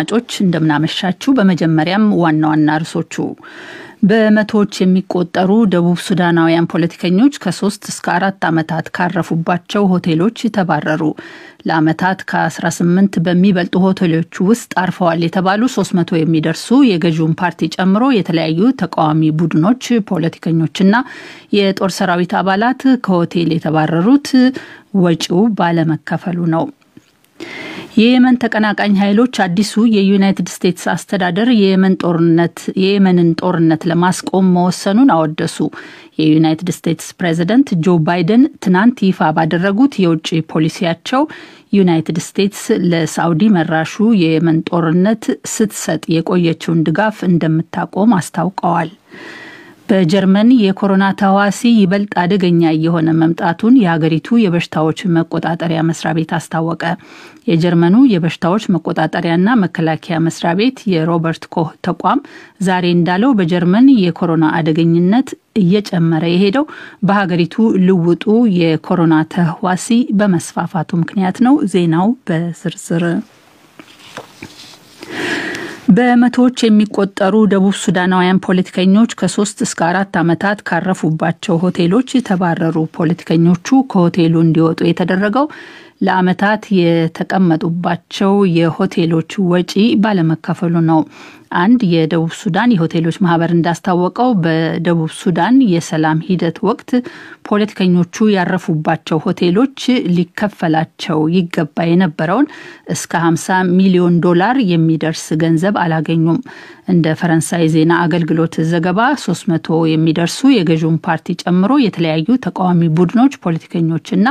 አድማጮች እንደምናመሻችሁ በመጀመሪያም ዋና ርዕሶቹ በመቶዎች የሚቆጠሩ ደቡብ ሱዳናውያን ፖለቲከኞች ከ3 እስከ 4 ዓመታት ካረፉባቸው ሆቴሎች ተባረሩ። ለዓመታት ከ18 በሚበልጡ ሆቴሎች ውስጥ አርፈዋል የተባሉ 300 የሚደርሱ የገዢውን ፓርቲ ጨምሮ የተለያዩ ተቃዋሚ ቡድኖች ፖለቲከኞችና የጦር ሰራዊት አባላት ከሆቴል የተባረሩት ወጪው ባለመከፈሉ ነው። የየመን ተቀናቃኝ ኃይሎች አዲሱ የዩናይትድ ስቴትስ አስተዳደር የየመንን ጦርነት ለማስቆም መወሰኑን አወደሱ። የዩናይትድ ስቴትስ ፕሬዝዳንት ጆ ባይደን ትናንት ይፋ ባደረጉት የውጭ ፖሊሲያቸው ዩናይትድ ስቴትስ ለሳውዲ መራሹ የየመን ጦርነት ስትሰጥ የቆየችውን ድጋፍ እንደምታቆም አስታውቀዋል። በጀርመን የኮሮና ተዋሲ ይበልጥ አደገኛ የሆነ መምጣቱን የሀገሪቱ የበሽታዎች መቆጣጠሪያ መስሪያ ቤት አስታወቀ። የጀርመኑ የበሽታዎች መቆጣጠሪያና መከላከያ መስሪያ ቤት የሮበርት ኮህ ተቋም ዛሬ እንዳለው በጀርመን የኮሮና አደገኝነት እየጨመረ የሄደው በሀገሪቱ ልውጡ የኮሮና ተዋሲ በመስፋፋቱ ምክንያት ነው። ዜናው በዝርዝር በመቶዎች የሚቆጠሩ ደቡብ ሱዳናውያን ፖለቲከኞች ከ3 እስከ 4 ዓመታት ካረፉባቸው ሆቴሎች ተባረሩ። ፖለቲከኞቹ ከሆቴሉ እንዲወጡ የተደረገው ለዓመታት የተቀመጡባቸው የሆቴሎች ወጪ ባለመከፈሉ ነው። አንድ የደቡብ ሱዳን የሆቴሎች ማህበር እንዳስታወቀው በደቡብ ሱዳን የሰላም ሂደት ወቅት ፖለቲከኞቹ ያረፉባቸው ሆቴሎች ሊከፈላቸው ይገባ የነበረውን እስከ $50 ሚሊዮን የሚደርስ ገንዘብ አላገኙም። እንደ ፈረንሳይ ዜና አገልግሎት ዘገባ 300 የሚደርሱ የገዢውን ፓርቲ ጨምሮ የተለያዩ ተቃዋሚ ቡድኖች ፖለቲከኞችና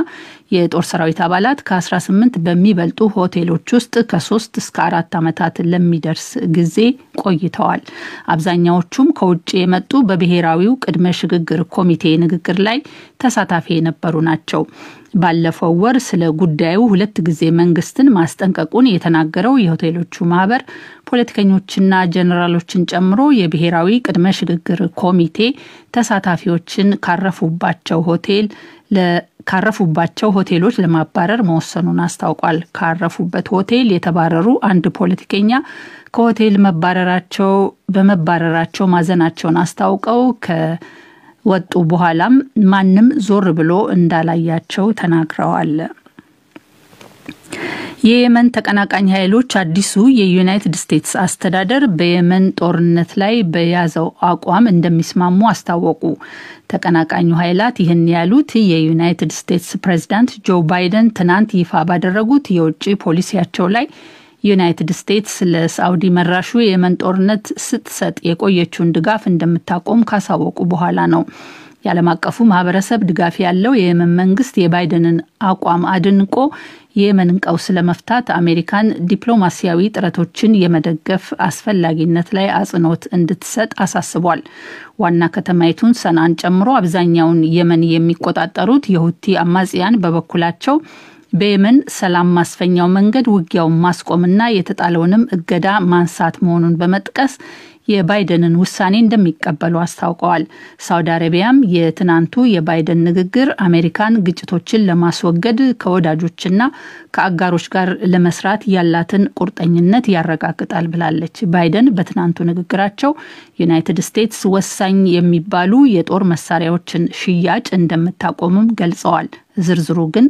የጦር ሰራዊት አባላት ከ18 በሚበልጡ ሆቴሎች ውስጥ ከ3 እስከ 4 ዓመታት ለሚደርስ ጊዜ ቆይተዋል። አብዛኛዎቹም ከውጭ የመጡ በብሔራዊው ቅድመ ሽግግር ኮሚቴ ንግግር ላይ ተሳታፊ የነበሩ ናቸው። ባለፈው ወር ስለ ጉዳዩ 2 ጊዜ መንግስትን ማስጠንቀቁን የተናገረው የሆቴሎቹ ማህበር ፖለቲከኞችና ጀነራሎችን ጨምሮ የብሔራዊ ቅድመ ሽግግር ኮሚቴ ተሳታፊዎችን ካረፉባቸው ሆቴሎች ለማባረር መወሰኑን አስታውቋል። ካረፉበት ሆቴል የተባረሩ አንድ ፖለቲከኛ ከሆቴል በመባረራቸው ማዘናቸውን አስታውቀው ከወጡ በኋላም ማንም ዞር ብሎ እንዳላያቸው ተናግረዋል። የየመን ተቀናቃኝ ኃይሎች አዲሱ የዩናይትድ ስቴትስ አስተዳደር በየመን ጦርነት ላይ በያዘው አቋም እንደሚስማሙ አስታወቁ። ተቀናቃኙ ኃይላት ይህን ያሉት የዩናይትድ ስቴትስ ፕሬዝዳንት ጆ ባይደን ትናንት ይፋ ባደረጉት የውጭ ፖሊሲያቸው ላይ ዩናይትድ ስቴትስ ለሳውዲ መራሹ የየመን ጦርነት ስትሰጥ የቆየችውን ድጋፍ እንደምታቆም ካሳወቁ በኋላ ነው። የዓለም አቀፉ ማህበረሰብ ድጋፍ ያለው የየመን መንግስት የባይደንን አቋም አድንቆ የየመንን ቀውስ ለመፍታት አሜሪካን ዲፕሎማሲያዊ ጥረቶችን የመደገፍ አስፈላጊነት ላይ አጽንኦት እንድትሰጥ አሳስቧል። ዋና ከተማይቱን ሰናን ጨምሮ አብዛኛውን የመን የሚቆጣጠሩት የሁቲ አማጽያን በበኩላቸው በየመን ሰላም ማስፈኛው መንገድ ውጊያውን ማስቆምና የተጣለውንም እገዳ ማንሳት መሆኑን በመጥቀስ የባይደንን ውሳኔ እንደሚቀበሉ አስታውቀዋል። ሳውዲ አረቢያም የትናንቱ የባይደን ንግግር አሜሪካን ግጭቶችን ለማስወገድ ከወዳጆችና ከአጋሮች ጋር ለመስራት ያላትን ቁርጠኝነት ያረጋግጣል ብላለች። ባይደን በትናንቱ ንግግራቸው ዩናይትድ ስቴትስ ወሳኝ የሚባሉ የጦር መሳሪያዎችን ሽያጭ እንደምታቆምም ገልጸዋል። ዝርዝሩ ግን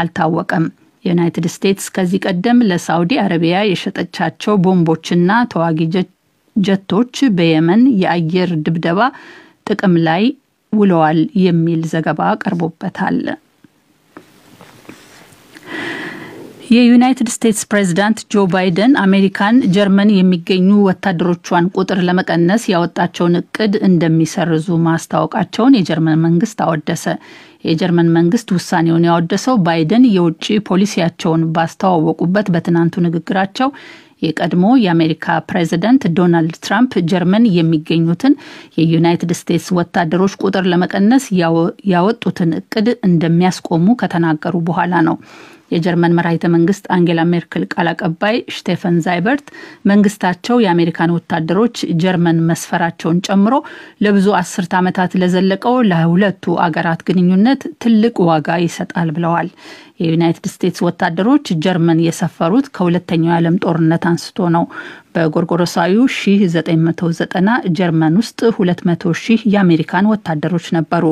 አልታወቀም። ዩናይትድ ስቴትስ ከዚህ ቀደም ለሳውዲ አረቢያ የሸጠቻቸው ቦምቦችና ተዋጊ ጀቶች በየመን የአየር ድብደባ ጥቅም ላይ ውለዋል የሚል ዘገባ ቀርቦበታል። የዩናይትድ ስቴትስ ፕሬዝዳንት ጆ ባይደን አሜሪካን ጀርመን የሚገኙ ወታደሮቿን ቁጥር ለመቀነስ ያወጣቸውን እቅድ እንደሚሰርዙ ማስታወቃቸውን የጀርመን መንግስት አወደሰ። የጀርመን መንግስት ውሳኔውን ያወደሰው ባይደን የውጭ ፖሊሲያቸውን ባስተዋወቁበት በትናንቱ ንግግራቸው የቀድሞ የአሜሪካ ፕሬዝዳንት ዶናልድ ትራምፕ ጀርመን የሚገኙትን የዩናይትድ ስቴትስ ወታደሮች ቁጥር ለመቀነስ ያወጡትን እቅድ እንደሚያስቆሙ ከተናገሩ በኋላ ነው። የጀርመን መራሒተ መንግስት አንጌላ ሜርክል ቃል አቀባይ ስቴፈን ዛይበርት መንግስታቸው የአሜሪካን ወታደሮች ጀርመን መስፈራቸውን ጨምሮ ለብዙ አስርት ዓመታት ለዘለቀው ለሁለቱ አገራት ግንኙነት ትልቅ ዋጋ ይሰጣል ብለዋል። የዩናይትድ ስቴትስ ወታደሮች ጀርመን የሰፈሩት ከሁለተኛው የዓለም ጦርነት አንስቶ ነው። በጎርጎሮሳዊው 1990 ጀርመን ውስጥ 200,000 የአሜሪካን ወታደሮች ነበሩ።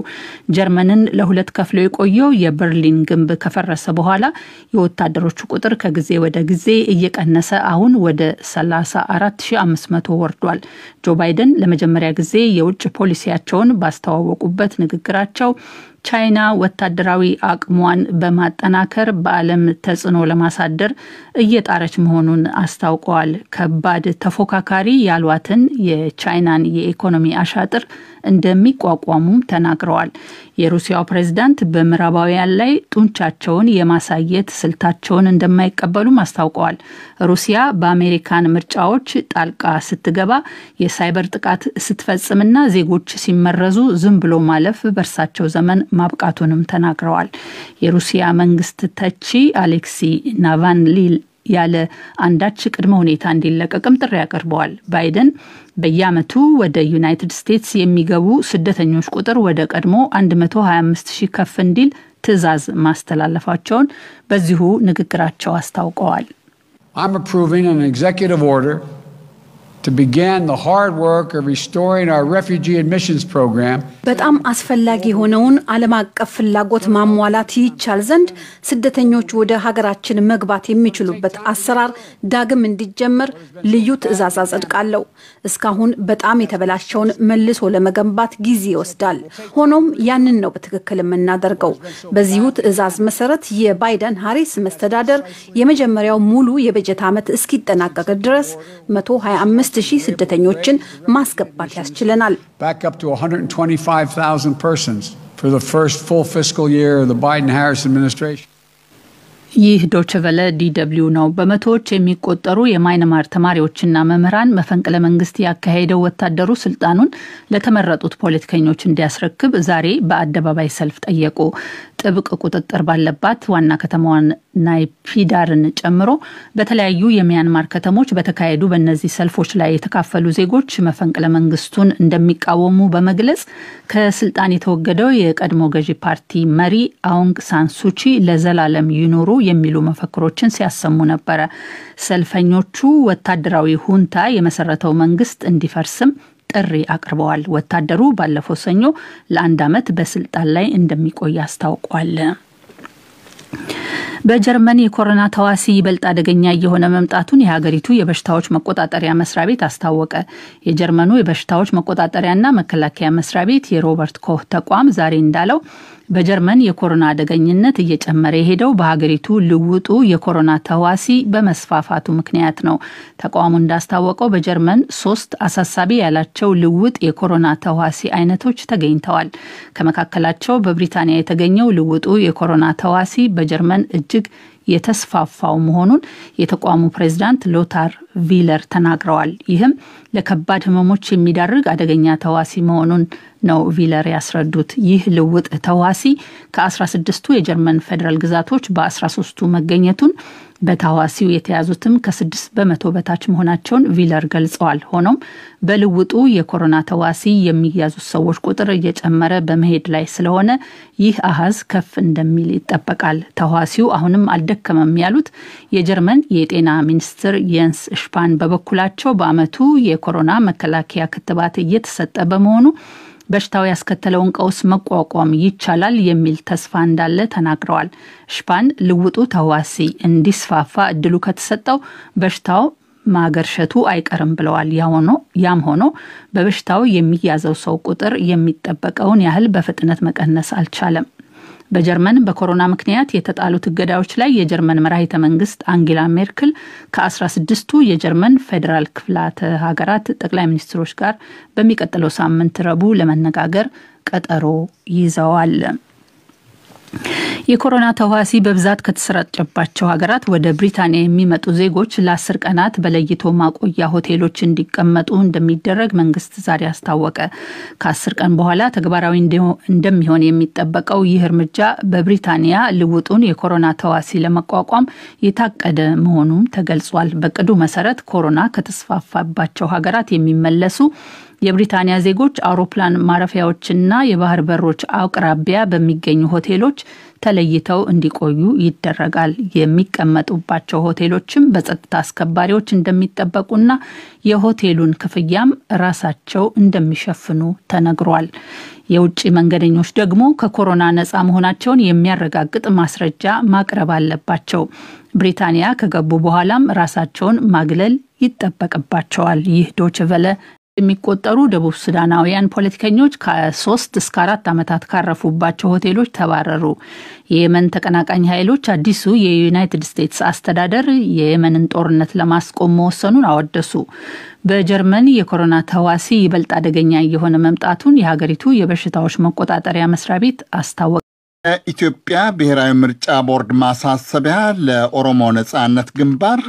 ጀርመንን ለሁለት ከፍሎ የቆየው የበርሊን ግንብ ከፈረሰ በኋላ የወታደሮቹ ቁጥር ከጊዜ ወደ ጊዜ እየቀነሰ አሁን ወደ 34,500 ወርዷል። ጆ ባይደን ለመጀመሪያ ጊዜ የውጭ ፖሊሲያቸውን ባስተዋወቁበት ንግግራቸው ቻይና ወታደራዊ አቅሟን በማጠናከር በዓለም ተጽዕኖ ለማሳደር እየጣረች መሆኑን አስታውቀዋል። ከባድ ተፎካካሪ ያሏትን የቻይናን የኢኮኖሚ አሻጥር እንደሚቋቋሙም ተናግረዋል። የሩሲያው ፕሬዝዳንት በምዕራባውያን ላይ ጡንቻቸውን የማሳየት ስልታቸውን እንደማይቀበሉም አስታውቀዋል። ሩሲያ በአሜሪካን ምርጫዎች ጣልቃ ስትገባ የሳይበር ጥቃት ስትፈጽምና ዜጎች ሲመረዙ ዝም ብሎ ማለፍ በእርሳቸው ዘመን ማብቃቱንም ተናግረዋል። የሩሲያ መንግስት ተቺ አሌክሲ ናቫልኒ ያለ አንዳች ቅድመ ሁኔታ እንዲለቀቅም ጥሪ አቅርበዋል። ባይደን በየዓመቱ ወደ ዩናይትድ ስቴትስ የሚገቡ ስደተኞች ቁጥር ወደ ቀድሞ 125,000 ከፍ እንዲል ትዕዛዝ ማስተላለፋቸውን በዚሁ ንግግራቸው አስታውቀዋል። I'm approving an executive order to begin the hard work of restoring our refugee admissions program. በጣም አስፈላጊ የሆነውን ዓለም አቀፍ ፍላጎት ማሟላት ይቻል ዘንድ ስደተኞች ወደ ሀገራችን መግባት የሚችሉበት አሰራር ዳግም እንዲጀመር ልዩ ትዕዛዝ አጸድቃለሁ። እስካሁን በጣም የተበላሸውን መልሶ ለመገንባት ጊዜ ይወስዳል። ሆኖም ያንን ነው በትክክል የምናደርገው። በዚሁ ትዕዛዝ መሰረት የባይደን ሃሪስ መስተዳደር የመጀመሪያው ሙሉ የበጀት ዓመት እስኪጠናቀቅ ድረስ 125,000 ስደተኞችን ማስገባት ያስችለናል። Back up to 125,000 persons for the first full fiscal year of the Biden-Harris administration. ይህ ዶችቨለ ዲደብሊው ነው። በመቶዎች የሚቆጠሩ የማይንማር ተማሪዎችና መምህራን መፈንቅለ መንግስት ያካሄደው ወታደሩ ስልጣኑን ለተመረጡት ፖለቲከኞች እንዲያስረክብ ዛሬ በአደባባይ ሰልፍ ጠየቁ። ጥብቅ ቁጥጥር ባለባት ዋና ከተማዋን ናይፒዳርን ጨምሮ በተለያዩ የሚያንማር ከተሞች በተካሄዱ በእነዚህ ሰልፎች ላይ የተካፈሉ ዜጎች መፈንቅለ መንግስቱን እንደሚቃወሙ በመግለጽ ከስልጣን የተወገደው የቀድሞ ገዢ ፓርቲ መሪ አውንግ ሳን ሱቺ ለዘላለም ይኖሩ የሚሉ መፈክሮችን ሲያሰሙ ነበር። ሰልፈኞቹ ወታደራዊ ሁንታ የመሰረተው መንግስት እንዲፈርስም ጥሪ አቅርበዋል። ወታደሩ ባለፈው ሰኞ ለአንድ ዓመት በስልጣን ላይ እንደሚቆይ አስታውቋል። በጀርመን የኮሮና ተዋሲ ይበልጥ አደገኛ የሆነ መምጣቱን የሀገሪቱ የበሽታዎች መቆጣጠሪያ መስሪያ ቤት አስታወቀ። የጀርመኑ የበሽታዎች መቆጣጠሪያና መከላከያ መስሪያ ቤት የሮበርት ኮህ ተቋም ዛሬ እንዳለው በጀርመን የኮሮና አደገኝነት እየጨመረ የሄደው በሀገሪቱ ልውጡ የኮሮና ተዋሲ በመስፋፋቱ ምክንያት ነው። ተቋሙ እንዳስታወቀው በጀርመን 3 አሳሳቢ ያላቸው ልውጥ የኮሮና ተዋሲ አይነቶች ተገኝተዋል። ከመካከላቸው በብሪታንያ የተገኘው ልውጡ የኮሮና ተዋሲ በጀርመን እጅግ የተስፋፋው መሆኑን የተቋሙ ፕሬዝዳንት ሎታር ቪለር ተናግረዋል። ይህም ለከባድ ህመሞች የሚዳርግ አደገኛ ተዋሲ መሆኑን ነው ቪለር ያስረዱት። ይህ ልውጥ ተዋሲ ከ16ቱ የጀርመን ፌደራል ግዛቶች በ13ቱ መገኘቱን በተዋሲው የተያዙትም ከ6 በመቶ በታች መሆናቸውን ቪለር ገልጸዋል። ሆኖም በልውጡ የኮሮና ተዋሲ የሚያዙ ሰዎች ቁጥር እየጨመረ በመሄድ ላይ ስለሆነ ይህ አሃዝ ከፍ እንደሚል ይጠበቃል። ተዋሲው አሁንም አልደከመም ያሉት የጀርመን የጤና ሚኒስትር የንስ ሽፓን በበኩላቸው በአመቱ የኮሮና መከላከያ ክትባት እየተሰጠ በመሆኑ በሽታው ያስከተለውን ቀውስ መቋቋም ይቻላል የሚል ተስፋ እንዳለ ተናግረዋል። ሽፓን ልውጡ ተዋሲ እንዲስፋፋ እድሉ ከተሰጠው በሽታው ማገርሸቱ አይቀርም ብለዋል። ያም ሆኖ በበሽታው የሚያዘው ሰው ቁጥር የሚጠበቀውን ያህል በፍጥነት መቀነስ አልቻለም። በጀርመን በኮሮና ምክንያት የተጣሉት እገዳዎች ላይ የጀርመን መራሒተ መንግስት አንጌላ ሜርክል ከ16ቱ የጀርመን ፌደራል ክፍላተ ሀገራት ጠቅላይ ሚኒስትሮች ጋር በሚቀጥለው ሳምንት ረቡዕ ለመነጋገር ቀጠሮ ይዘዋል። የኮሮና ተዋሲ በብዛት ከተሰራጨባቸው ሀገራት ወደ ብሪታንያ የሚመጡ ዜጎች ለ10 ቀናት በለይቶ ማቆያ ሆቴሎች እንዲቀመጡ እንደሚደረግ መንግስት ዛሬ አስታወቀ። ከ10 ቀን በኋላ ተግባራዊ እንደሚሆን የሚጠበቀው ይህ እርምጃ በብሪታንያ ልውጡን የኮሮና ተዋሲ ለመቋቋም የታቀደ መሆኑም ተገልጿል። በቅዱ መሰረት ኮሮና ከተስፋፋባቸው ሀገራት የሚመለሱ የብሪታንያ ዜጎች አውሮፕላን ማረፊያዎችና የባህር በሮች አቅራቢያ በሚገኙ ሆቴሎች ተለይተው እንዲቆዩ ይደረጋል። የሚቀመጡባቸው ሆቴሎችም በጸጥታ አስከባሪዎች እንደሚጠበቁና የሆቴሉን ክፍያም ራሳቸው እንደሚሸፍኑ ተነግሯል። የውጭ መንገደኞች ደግሞ ከኮሮና ነፃ መሆናቸውን የሚያረጋግጥ ማስረጃ ማቅረብ አለባቸው። ብሪታንያ ከገቡ በኋላም ራሳቸውን ማግለል ይጠበቅባቸዋል። ይህ ዶይቼ ቬለ የሚቆጠሩ ደቡብ ሱዳናውያን ፖለቲከኞች ከ3 እስከ 4 ዓመታት ካረፉባቸው ሆቴሎች ተባረሩ። የየመን ተቀናቃኝ ኃይሎች አዲሱ የዩናይትድ ስቴትስ አስተዳደር የየመንን ጦርነት ለማስቆም መወሰኑን አወደሱ። በጀርመን የኮሮና ተዋሲ ይበልጥ አደገኛ የሆነ መምጣቱን የሀገሪቱ የበሽታዎች መቆጣጠሪያ መስሪያ ቤት አስታወቀ። የኢትዮጵያ ብሔራዊ ምርጫ ቦርድ ማሳሰቢያ ለኦሮሞ ነጻነት ግንባር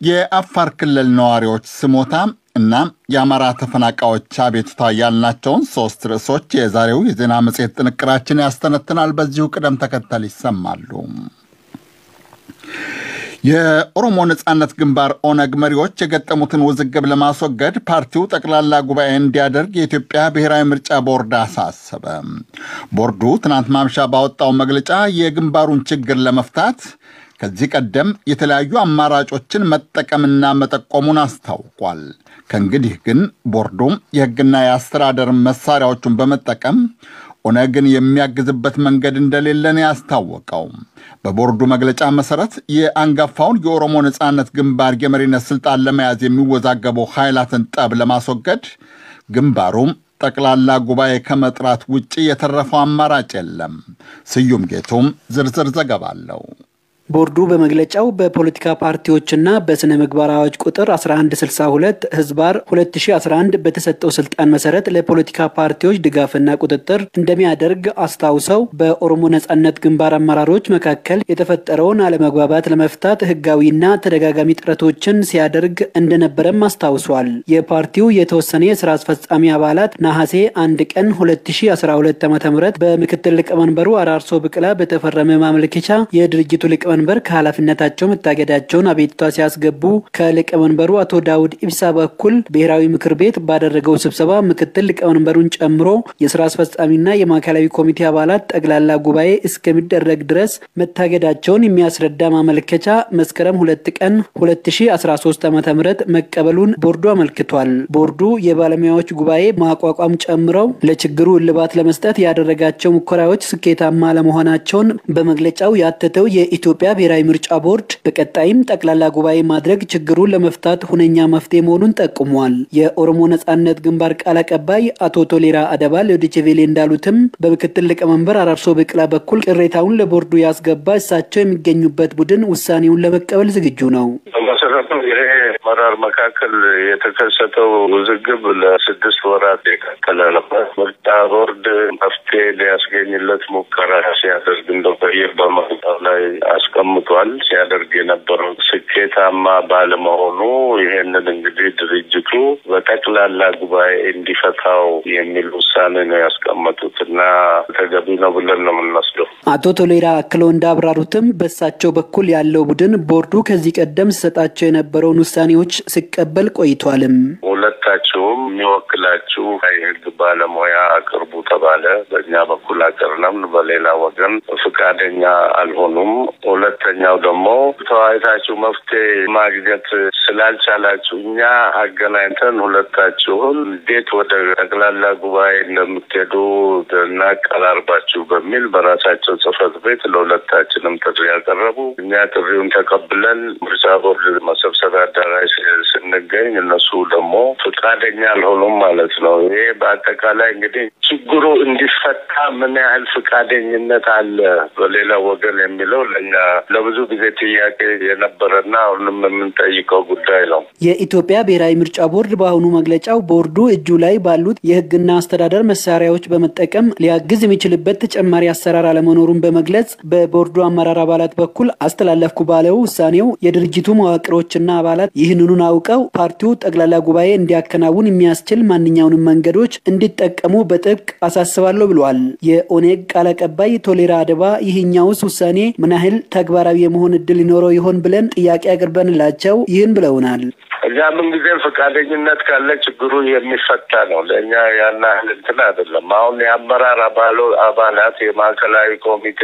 የአፋር ክልል ነዋሪዎች ስሞታ እና የአማራ ተፈናቃዮች አቤቱታ ያልናቸውን 3 ርዕሶች የዛሬው የዜና መጽሔት ጥንቅራችን ያስተነትናል። በዚሁ ቅደም ተከተል ይሰማሉ። የኦሮሞ ነጻነት ግንባር ኦነግ መሪዎች የገጠሙትን ውዝግብ ለማስወገድ ፓርቲው ጠቅላላ ጉባኤ እንዲያደርግ የኢትዮጵያ ብሔራዊ ምርጫ ቦርድ አሳሰበ። ቦርዱ ትናንት ማምሻ ባወጣው መግለጫ የግንባሩን ችግር ለመፍታት ከዚህ ቀደም የተለያዩ አማራጮችን መጠቀምና መጠቆሙን አስታውቋል። ከእንግዲህ ግን ቦርዱ የሕግና የአስተዳደር መሳሪያዎቹን በመጠቀም ኦነግን የሚያግዝበት መንገድ እንደሌለን ያስታወቀው። በቦርዱ መግለጫ መሰረት የአንጋፋውን የኦሮሞ ነጻነት ግንባር የመሪነት ስልጣን ለመያዝ የሚወዛገበው ኃይላትን ጠብ ለማስወገድ ግንባሩ ጠቅላላ ጉባኤ ከመጥራት ውጪ የተረፈው አማራጭ የለም። ስዩም ጌቱም ዝርዝር ዘገባ አለው። ቦርዱ በመግለጫው በፖለቲካ ፓርቲዎችና በስነ ምግባር አዋጅ ቁጥር 1162 ህዝባር 2011 በተሰጠው ስልጣን መሰረት ለፖለቲካ ፓርቲዎች ድጋፍና ቁጥጥር እንደሚያደርግ አስታውሰው በኦሮሞ ነጻነት ግንባር አመራሮች መካከል የተፈጠረውን አለመግባባት ለመፍታት ህጋዊና ተደጋጋሚ ጥረቶችን ሲያደርግ እንደነበረም አስታውሷል። የፓርቲው የተወሰነ የሥራ አስፈጻሚ አባላት ነሐሴ 1 ቀን 2012 ዓ.ም በምክትል ሊቀመንበሩ አራርሶ ብቅላ በተፈረመ ማመልከቻ የድርጅቱ ሊቀመንበር ከኃላፊነታቸው መታገዳቸውን አቤቱታ ሲያስገቡ ከሊቀመንበሩ አቶ ዳውድ ኢብሳ በኩል ብሔራዊ ምክር ቤት ባደረገው ስብሰባ ምክትል ሊቀመንበሩን ጨምሮ የሥራ አስፈጻሚና የማዕከላዊ ኮሚቴ አባላት ጠቅላላ ጉባኤ እስከሚደረግ ድረስ መታገዳቸውን የሚያስረዳ ማመልከቻ መስከረም 2 ቀን 2013 ዓ.ም መቀበሉን ቦርዱ አመልክቷል። ቦርዱ የባለሙያዎች ጉባኤ ማቋቋም ጨምረው ለችግሩ እልባት ለመስጠት ያደረጋቸው ሙከራዎች ስኬታማ ለመሆናቸውን በመግለጫው ያተተው የኢትዮጵያ ብሔራዊ ምርጫ ቦርድ በቀጣይም ጠቅላላ ጉባኤ ማድረግ ችግሩን ለመፍታት ሁነኛ መፍትሄ መሆኑን ጠቁሟል። የኦሮሞ ነጻነት ግንባር ቃል አቀባይ አቶ ቶሌራ አደባ ለዶይቼ ቬለ እንዳሉትም በምክትል ሊቀመንበር አራርሶ ብቅላ በኩል ቅሬታውን ለቦርዱ ያስገባ እሳቸው የሚገኙበት ቡድን ውሳኔውን ለመቀበል ዝግጁ ነው። በመሰረቱ ይሄ መራር መካከል የተከሰተው ውዝግብ ለ6 ወራት የቀጠለ ነበር። ምርጫ ቦርድ መፍትሄ ሊያስገኝለት ሙከራ ሲያደርግ እንደቆየ በመግለጫው ላይ አስቀምጧል። ሲያደርግ የነበረው ስኬታማ ባለመሆኑ ይሄንን እንግዲህ ድርጅቱ በጠቅላላ ጉባኤ እንዲፈታው የሚል ውሳኔ ነው ያስቀመጡትና ተገቢ ነው ብለን ነው የምንወስደው። አቶ ቶሌራ አክለው እንዳብራሩትም በእሳቸው በኩል ያለው ቡድን ቦርዱ ከዚህ ቀደም ሲሰጣቸው የነበረውን ውሳኔዎች ሲቀበል ቆይቷልም። ሁለታቸውም የሚወክላችሁ የህግ ባለሙያ አቅርቡ ተባለ። በእኛ በኩል አቀርነም፣ በሌላ ወገን ፍቃደኛ አልሆኑም። ሁለተኛው ደግሞ ተወያይታችሁ መፍትሄ ማግኘት ስላልቻላችሁ እኛ አገናኝተን ሁለታችሁን እንዴት ወደ ጠቅላላ ጉባኤ እንደምትሄዱ እናቀራርባችሁ በሚል በራሳቸው ጽሕፈት ቤት ለሁለታችንም ጥሪ ያቀረቡ። እኛ ጥሪውን ተቀብለን ምርጫ ቦርድ መሰብሰቢያ አዳራሽ ስንገኝ እነሱ ደግሞ ፍቃደኛ አልሆኑም ማለት ነው። ይሄ በአጠቃላይ እንግዲህ ችግሩ እንዲፈታ ምን ያህል ፍቃደኝነት አለ በሌላ ወገን የሚለው ለኛ ለብዙ ጊዜ ጥያቄ የነበረና አሁንም የምንጠይቀው ጉዳይ ነው። የኢትዮጵያ ብሔራዊ ምርጫ ቦርድ በአሁኑ መግለጫው ቦርዱ እጁ ላይ ባሉት የህግና አስተዳደር መሳሪያዎች በመጠቀም ሊያግዝ የሚችልበት ተጨማሪ አሰራር አለመኖሩን በመግለጽ በቦርዱ አመራር አባላት በኩል አስተላለፍኩ ባለው ውሳኔው የድርጅቱ መዋቅሮችና አባላት ይህንኑን አውቀው ፓርቲው ጠቅላላ ጉባኤ እንዲያከናውን የሚያስችል ማንኛውንም መንገዶች እንዲጠቀሙ በጥብቅ አሳስባለሁ ብለዋል። የኦኔግ ቃል አቀባይ ቶሌራ አደባ ይህኛውስ ውሳኔ ምን ያህል ተግባራዊ የመሆን እድል ሊኖረው ይሆን ብለን ጥያቄ አቅርበንላቸው ይህን ብለውናል። እኛ ምን ጊዜ ፈቃደኝነት ካለ ችግሩ የሚፈታ ነው። ለኛ ያና እንትን አይደለም። አሁን የአመራር አባላት የማዕከላዊ ኮሚቴ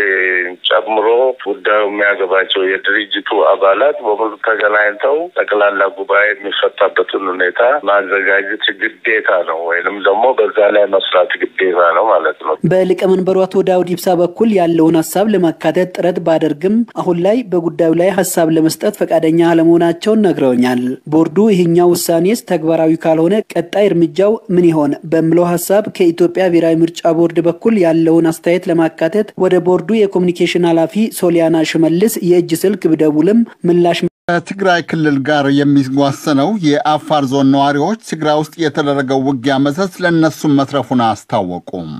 ጨምሮ ጉዳዩ የሚያገባቸው የድርጅቱ አባላት በሙሉ ተገናኝተው ጠቅላላ ጉባኤ የሚፈታበትን ሁኔታ ማዘጋጀት ግዴታ ነው፣ ወይንም ደግሞ በዛ ላይ መስራት ግዴታ ነው ማለት ነው። በሊቀመንበሩ አቶ ዳውድ ኢብሳ በኩል ያለውን ሐሳብ ለማካተት ጥረት ባደርግም አሁን ላይ በጉዳዩ ላይ ሐሳብ ለመስጠት ፈቃደኛ አለመሆናቸውን ነግረውኛል። ቦርዱ ይህኛው ውሳኔስ ተግባራዊ ካልሆነ ቀጣይ እርምጃው ምን ይሆን በሚለው ሐሳብ ከኢትዮጵያ ብሔራዊ ምርጫ ቦርድ በኩል ያለውን አስተያየት ለማካተት ወደ ቦርዱ የኮሙኒኬሽን ኃላፊ ሶሊያና ሽመልስ የእጅ ስልክ ብደውልም ምላሽ ከትግራይ ክልል ጋር የሚዋሰነው የአፋር ዞን ነዋሪዎች ትግራይ ውስጥ የተደረገው ውጊያ መዘዝ ለነሱም መትረፉን አስታወቁም።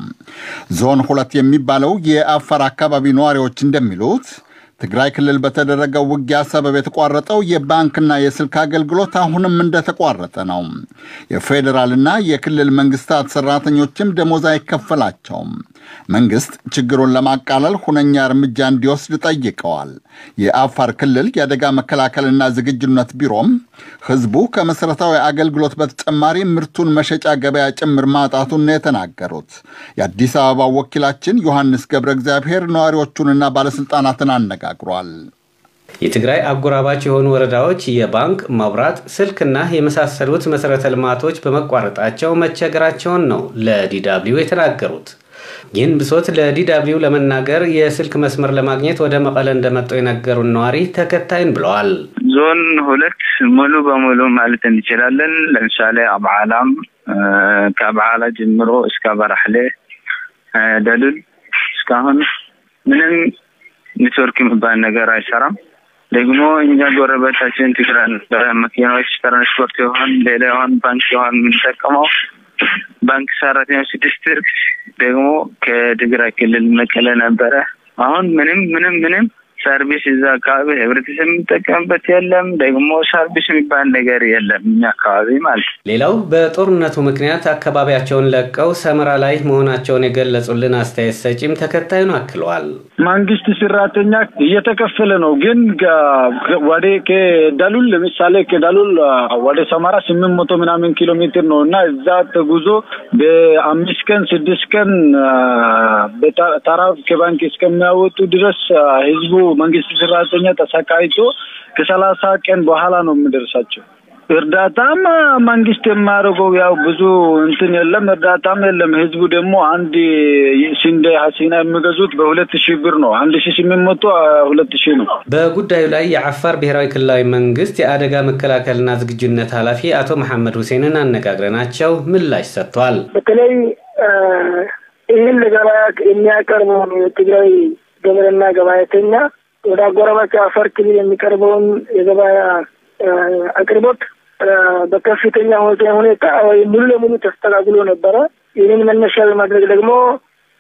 ዞን 2 የሚባለው የአፋር አካባቢ ነዋሪዎች እንደሚሉት ትግራይ ክልል በተደረገው ውጊያ ሰበብ የተቋረጠው የባንክና የስልክ አገልግሎት አሁንም እንደተቋረጠ ነው። የፌደራልና የክልል መንግስታት ሰራተኞችም ደሞዝ አይከፈላቸውም። መንግስት ችግሩን ለማቃለል ሁነኛ እርምጃ እንዲወስድ ጠይቀዋል። የአፋር ክልል የአደጋ መከላከልና ዝግጁነት ቢሮም ህዝቡ ከመሰረታዊ አገልግሎት በተጨማሪ ምርቱን መሸጫ ገበያ ጭምር ማጣቱን የተናገሩት የአዲስ አበባ ወኪላችን ዮሐንስ ገብረ እግዚአብሔር ነዋሪዎቹንና ባለስልጣናትን አነጋግሯል። የትግራይ አጎራባች የሆኑ ወረዳዎች የባንክ፣ መብራት፣ ስልክና የመሳሰሉት መሰረተ ልማቶች በመቋረጣቸው መቸገራቸውን ነው ለዲዳብሊው የተናገሩት። ይህን ብሶት ለዲዳብሊው ለመናገር የስልክ መስመር ለማግኘት ወደ መቀለ እንደመጡ የነገሩን ነዋሪ ተከታይን ብለዋል። ዞን 2 ሙሉ በሙሉ ማለት እንችላለን። ለምሳሌ አብዓላም ከአብዓላ ጀምሮ እስከ በራህሌ ደሉል እስካሁን ምንም ኔትወርክ የሚባል ነገር አይሰራም። ደግሞ እኛ ጎረቤታችን ትግራይ በመኪናዎች ትራንስፖርት ይሆን ሌላ ይሆን ባንክ ይሆን የምንጠቀመው ባንክ ሰራተኞች ዲስትሪክት ደግሞ ከትግራይ ክልል መቀለ ነበረ። አሁን ምንም ሰርቪስ እዛ አካባቢ ህብረተሰብ የሚጠቀምበት የለም። ደግሞ ሰርቪስ የሚባል ነገር የለም እኛ አካባቢ ማለት። ሌላው በጦርነቱ ምክንያት አካባቢያቸውን ለቀው ሰመራ ላይ መሆናቸውን የገለጹልን አስተያየት ሰጪም ተከታዩን አክለዋል። መንግስት ሰራተኛ እየተከፈለ ነው፣ ግን ወደ ከዳሉል ለምሳሌ ከዳሉል ወደ ሰመራ 800 ምናምን ኪሎ ሜትር ነውና እዛ ተጉዞ በ5 ቀን 6 ቀን በታራፍ ከባንክ እስከሚያወጡ ድረስ ህዝቡ መንግስት ሰራተኛ ተሰቃይቶ ከ30 ቀን በኋላ ነው የሚደርሳቸው። እርዳታም መንግስት የማረገው ያው ብዙ እንትን የለም፣ እርዳታም የለም። ህዝቡ ደግሞ አንድ ሲንዴ ሐሲና የሚገዙት በ2000 ብር ነው፣ 1800 2000 ነው። በጉዳዩ ላይ የአፋር ብሔራዊ ክልላዊ መንግስት የአደጋ መከላከልና ዝግጁነት ኃላፊ አቶ መሐመድ ሁሴንን አነጋግረናቸው ምላሽ ሰጥቷል። በተለይ ይህን ለገበያ የሚያቀርበው ትግራይ ገበሬና ገበያተኛ ወደ አጎራባች አፋር ክልል የሚቀርበውን የገበያ አቅርቦት በከፍተኛ ሁኔታ ሙሉ ለሙሉ ተስተካክሎ ነበረ። ይህንን መነሻ በማድረግ ደግሞ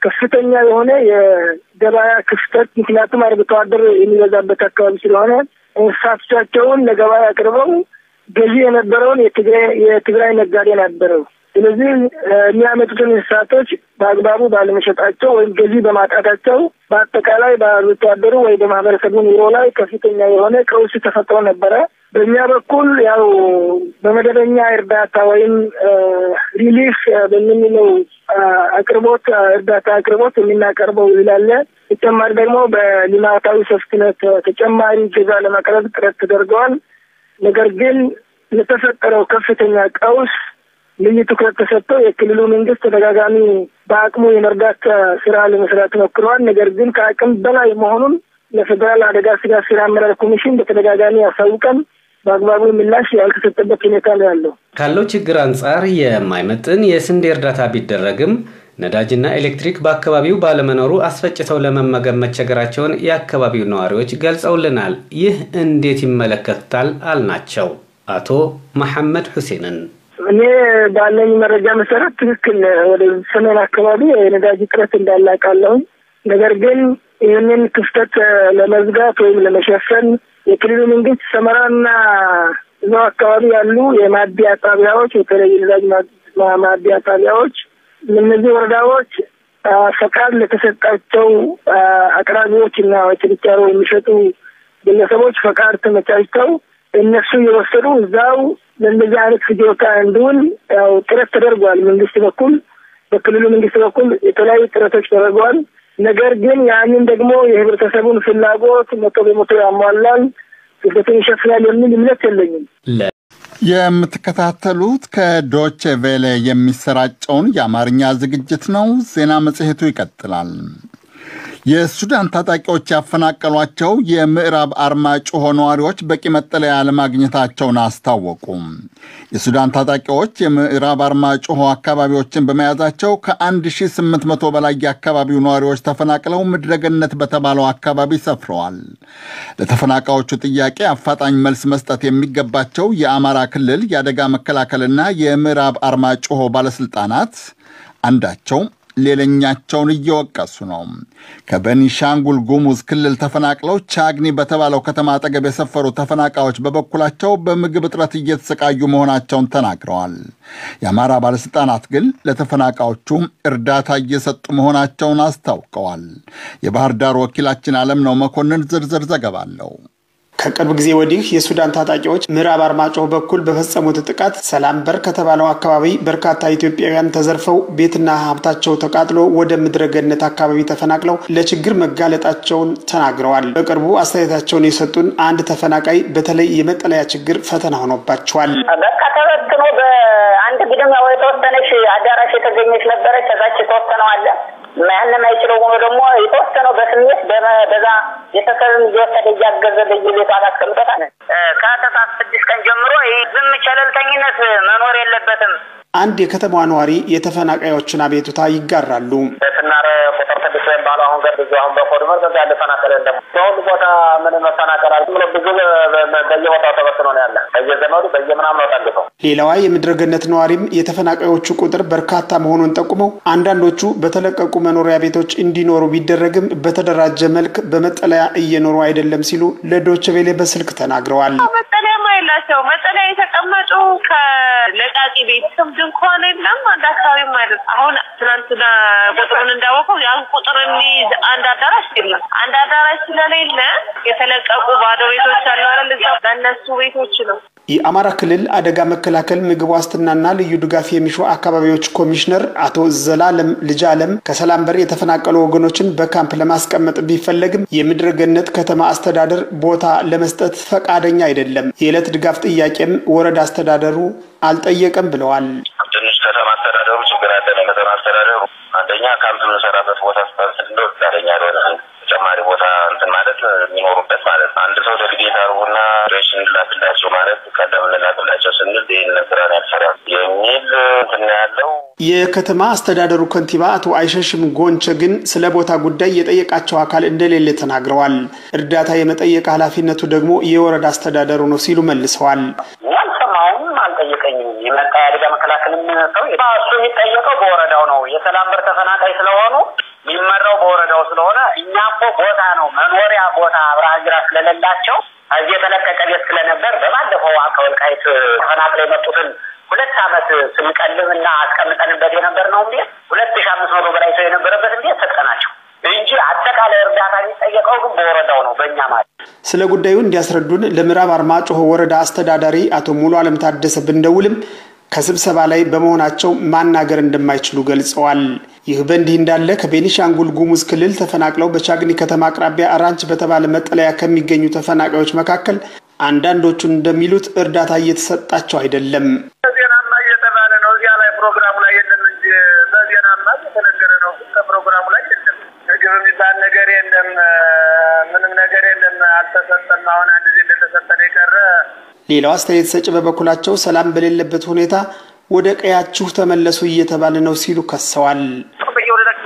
ከፍተኛ የሆነ የገበያ ክፍተት፣ ምክንያቱም አርብቶ አደር የሚበዛበት አካባቢ ስለሆነ እንስሳቶቻቸውን ለገበያ አቅርበው ገዢ የነበረውን የትግራይ ነጋዴ ነበረው። ስለዚህ የሚያመጡትን እንስሳቶች በአግባቡ ባለመሸጣቸው ወይም ገዢ በማጣታቸው በአጠቃላይ በአርብቶ አደሩ ወይ በማህበረሰቡ ኑሮ ላይ ከፍተኛ የሆነ ቀውስ ተፈጥሮ ነበረ። በእኛ በኩል ያው በመደበኛ እርዳታ ወይም ሪሊፍ በምንለው አቅርቦት እርዳታ አቅርቦት የምናቀርበው ይላል። ተጨማሪ ደግሞ በልማታዊ ሶፍትነት ተጨማሪ ገዛ ለማቅረብ ጥረት ተደርገዋል። ነገር ግን ለተፈጠረው ከፍተኛ ቀውስ ልዩ ትኩረት ተሰጥቶ የክልሉ መንግስት ተደጋጋሚ በአቅሙ የመርዳት ስራ ለመስራት ሞክሯል። ነገር ግን ከአቅም በላይ መሆኑን ለፌደራል አደጋ ስጋት ስራ አመራር ኮሚሽን በተደጋጋሚ ያሳውቀን በአግባቡ ምላሽ ያልተሰጠበት ሁኔታ ነው ያለው። ካለው ችግር አንጻር የማይመጥን የስንዴ እርዳታ ቢደረግም ነዳጅና ኤሌክትሪክ በአካባቢው ባለመኖሩ አስፈጭተው ለመመገብ መቸገራቸውን የአካባቢው ነዋሪዎች ገልጸውልናል። ይህ እንዴት ይመለከታል አልናቸው። አቶ መሐመድ ሁሴንን እኔ ባለኝ መረጃ መሰረት ትክክል ወደ ሰሜን አካባቢ የነዳጅ እጥረት እንዳላቃለሁ ነገር ግን ይህንን ክፍተት ለመዝጋት ወይም ለመሸፈን የክልሉ መንግስት ሰመራና እዛው አካባቢ ያሉ የማዲያ ጣቢያዎች የተለየ ነዳጅ ማዲያ ጣቢያዎች እነዚህ ወረዳዎች ፈቃድ ለተሰጣቸው አቅራቢዎችና ችርቻሮ የሚሸጡ ግለሰቦች ፈቃድ ተመቻችተው እነሱ የወሰዱ እዛው ለእንደዚህ አይነት ፍጆታ እንዲውል ያው ጥረት ተደርጓል። መንግስት በኩል በክልሉ መንግስት በኩል የተለያዩ ጥረቶች ተደርጓል። ነገር ግን ያንን ደግሞ የህብረተሰቡን ፍላጎት 100% ያሟላል ፍጆታውን ይሸፍናል የሚል እምነት የለኝም። የምትከታተሉት ከዶቼ ቬለ የሚሰራጨውን የአማርኛ ዝግጅት ነው። ዜና መጽሔቱ ይቀጥላል። የሱዳን ታጣቂዎች ያፈናቀሏቸው የምዕራብ አርማጭሆ ነዋሪዎች በቂ መጠለያ ለማግኘታቸውን አስታወቁ። የሱዳን ታጣቂዎች የምዕራብ አርማጭሆ አካባቢዎችን በመያዛቸው ከ1800 በላይ የአካባቢው ነዋሪዎች ተፈናቅለው ምድረገነት በተባለው አካባቢ ሰፍረዋል። ለተፈናቃዮቹ ጥያቄ አፋጣኝ መልስ መስጠት የሚገባቸው የአማራ ክልል የአደጋ መከላከልና የምዕራብ አርማጭሆ ባለስልጣናት አንዳቸው ሌላኛቸውን እየወቀሱ ነው። ከቤኒሻንጉል ጉሙዝ ክልል ተፈናቅለው ቻግኒ በተባለው ከተማ አጠገብ የሰፈሩ ተፈናቃዮች በበኩላቸው በምግብ እጥረት እየተሰቃዩ መሆናቸውን ተናግረዋል። የአማራ ባለስልጣናት ግን ለተፈናቃዮቹ እርዳታ እየሰጡ መሆናቸውን አስታውቀዋል። የባህር ዳር ወኪላችን አለምነው መኮንን ዝርዝር ዘገባ አለው። ከቅርብ ጊዜ ወዲህ የሱዳን ታጣቂዎች ምዕራብ አርማጭሆ በኩል በፈጸሙት ጥቃት ሰላም በር ከተባለው አካባቢ በርካታ ኢትዮጵያውያን ተዘርፈው ቤትና ሀብታቸው ተቃጥሎ ወደ ምድረገነት አካባቢ ተፈናቅለው ለችግር መጋለጣቸውን ተናግረዋል። በቅርቡ አስተያየታቸውን የሰጡን አንድ ተፈናቃይ በተለይ የመጠለያ ችግር ፈተና ሆኖባቸዋል። በቃ ተበትኖ በአንድ ግድም ያው የተወሰነች አዳራሽ የተገኘች ነበረች። ከዛች ተወሰነው አለ ማንንም አይችለው ሆኖ ደግሞ የተወሰነው በስሜት በዛ የተሰለም እየወሰደ እያገዘ በየቤቱ አስቀምጦታል። ከአታሳት 6 ቀን ጀምሮ ዝም ቸለልተኝነት መኖር የለበትም። አንድ የከተማዋ ነዋሪ የተፈናቃዮችን አቤቱታ ይጋራሉ። ተናረ ቁጥር ተደሰ ባለው አሁን ገርበው በኮድመር ተዛለ ተፈናቀለ እንደም ሁሉ ቦታ ምን መፈናቀል አልኩ ብዙ በየቦታው ተበትኖ ነው ያለ በየዘመዱ በየምናምን ነው ታገፈው። ሌላዋ የምድረገነት ነዋሪም የተፈናቃዮቹ ቁጥር በርካታ መሆኑን ጠቁመው አንዳንዶቹ በተለቀቁ መኖሪያ ቤቶች እንዲኖሩ ቢደረግም በተደራጀ መልክ በመጠለያ እየኖሩ አይደለም ሲሉ ለዶቼ ቬለ በስልክ ተናግረዋል። መጠለያ ማይላቸው መጠለያ የተቀመጡ ከለቃቂ ቤተሰብ ድንኳን የለም አንዳሳዊ ማለት አሁን ትናንትና ቁጥሩን እንዳወቀው ያን ቁጥር እንይዝ አንድ አዳራሽ የለም። አንድ አዳራሽ ስለሌለ የተለቀቁ ባዶ ቤቶች አሉ አይደል? እዛው በእነሱ ቤቶች ነው። የአማራ ክልል አደጋ መከላከል ምግብ ዋስትናና ልዩ ድጋፍ የሚሹ አካባቢዎች ኮሚሽነር አቶ ዘላለም ልጃለም ከሰላም በር የተፈናቀሉ ወገኖችን በካምፕ ለማስቀመጥ ቢፈለግም የምድረገነት ከተማ አስተዳደር ቦታ ለመስጠት ፈቃደኛ አይደለም። የዕለት ድጋፍ ጥያቄም ወረዳ አስተዳደሩ አልጠየቀም ብለዋል። ትንሽ ከተማ አስተዳደሩ ችግር አለ። ከተማ አስተዳደሩ አንደኛ ካምፕ መሰራበት ቦታ ስለሌለ ፈቃደኛ አይደለም። ተጨማሪ ቦታ እንትን ማለት የሚኖሩበት ማለት አንድ ሰው ለግዴታ አርቡና ሬሽን ላክላቸው ማለት ቀደም ላክላቸው ስንል ይህን ነገራን ያልሰራ የሚል እንትን ያለው የከተማ አስተዳደሩ ከንቲባ አቶ አይሸሽም ጎንቸ ግን ስለ ቦታ ጉዳይ የጠየቃቸው አካል እንደሌለ ተናግረዋል። እርዳታ የመጠየቅ ኃላፊነቱ ደግሞ የወረዳ አስተዳደሩ ነው ሲሉ መልሰዋል። ያልሰማውም አልጠየቀኝም። የመጣ አደጋ መከላከልም ሰው እሱ የሚጠየቀው በወረዳው ነው። የሰላም በር ተፈናቃይ ስለሆኑ የሚመራው በወረዳው ስለሆነ እኛኮ ቦታ ነው መኖሪያ ቦታ አብራጅራ ስለሌላቸው እዚህ የተለቀቀ ቤት ስለነበር በባለፈው አካውልቃይት ተፈናቅለው የመጡትን 2 አመት ስንቀልምና አስቀምጠንበት የነበር ነው እንዴ 2500 በላይ ሰው የነበረበት እንዴ ተጠናቸው እንጂ አጠቃላይ እርዳታ የሚጠየቀው ግን በወረዳው ነው በእኛ ማለት። ስለ ጉዳዩ እንዲያስረዱን ለምዕራብ አርማጭሆ ወረዳ አስተዳዳሪ አቶ ሙሉ አለም ታደሰ ብንደውልም ከስብሰባ ላይ በመሆናቸው ማናገር እንደማይችሉ ገልጸዋል። ይህ በእንዲህ እንዳለ ከቤኒሻንጉል ጉሙዝ ክልል ተፈናቅለው በቻግኒ ከተማ አቅራቢያ አራንች በተባለ መጠለያ ከሚገኙ ተፈናቃዮች መካከል አንዳንዶቹ እንደሚሉት እርዳታ እየተሰጣቸው አይደለም። በዜናማ እየተባለ ነው። እዚያ ላይ ፕሮግራሙ ላይ የለም እንጂ በዜናማ እየተነገረ ነው። ከፕሮግራሙ ላይ የለም። ምግብ የሚባል ነገር የለም። ምንም ነገር የለም። አልተሰጠም። አሁን አንድ ጊዜ እንደተሰጠን የቀረ። ሌላው አስተያየት ሰጪ በበኩላቸው ሰላም በሌለበት ሁኔታ ወደ ቀያችሁ ተመለሱ እየተባለ ነው ሲሉ ከሰዋል።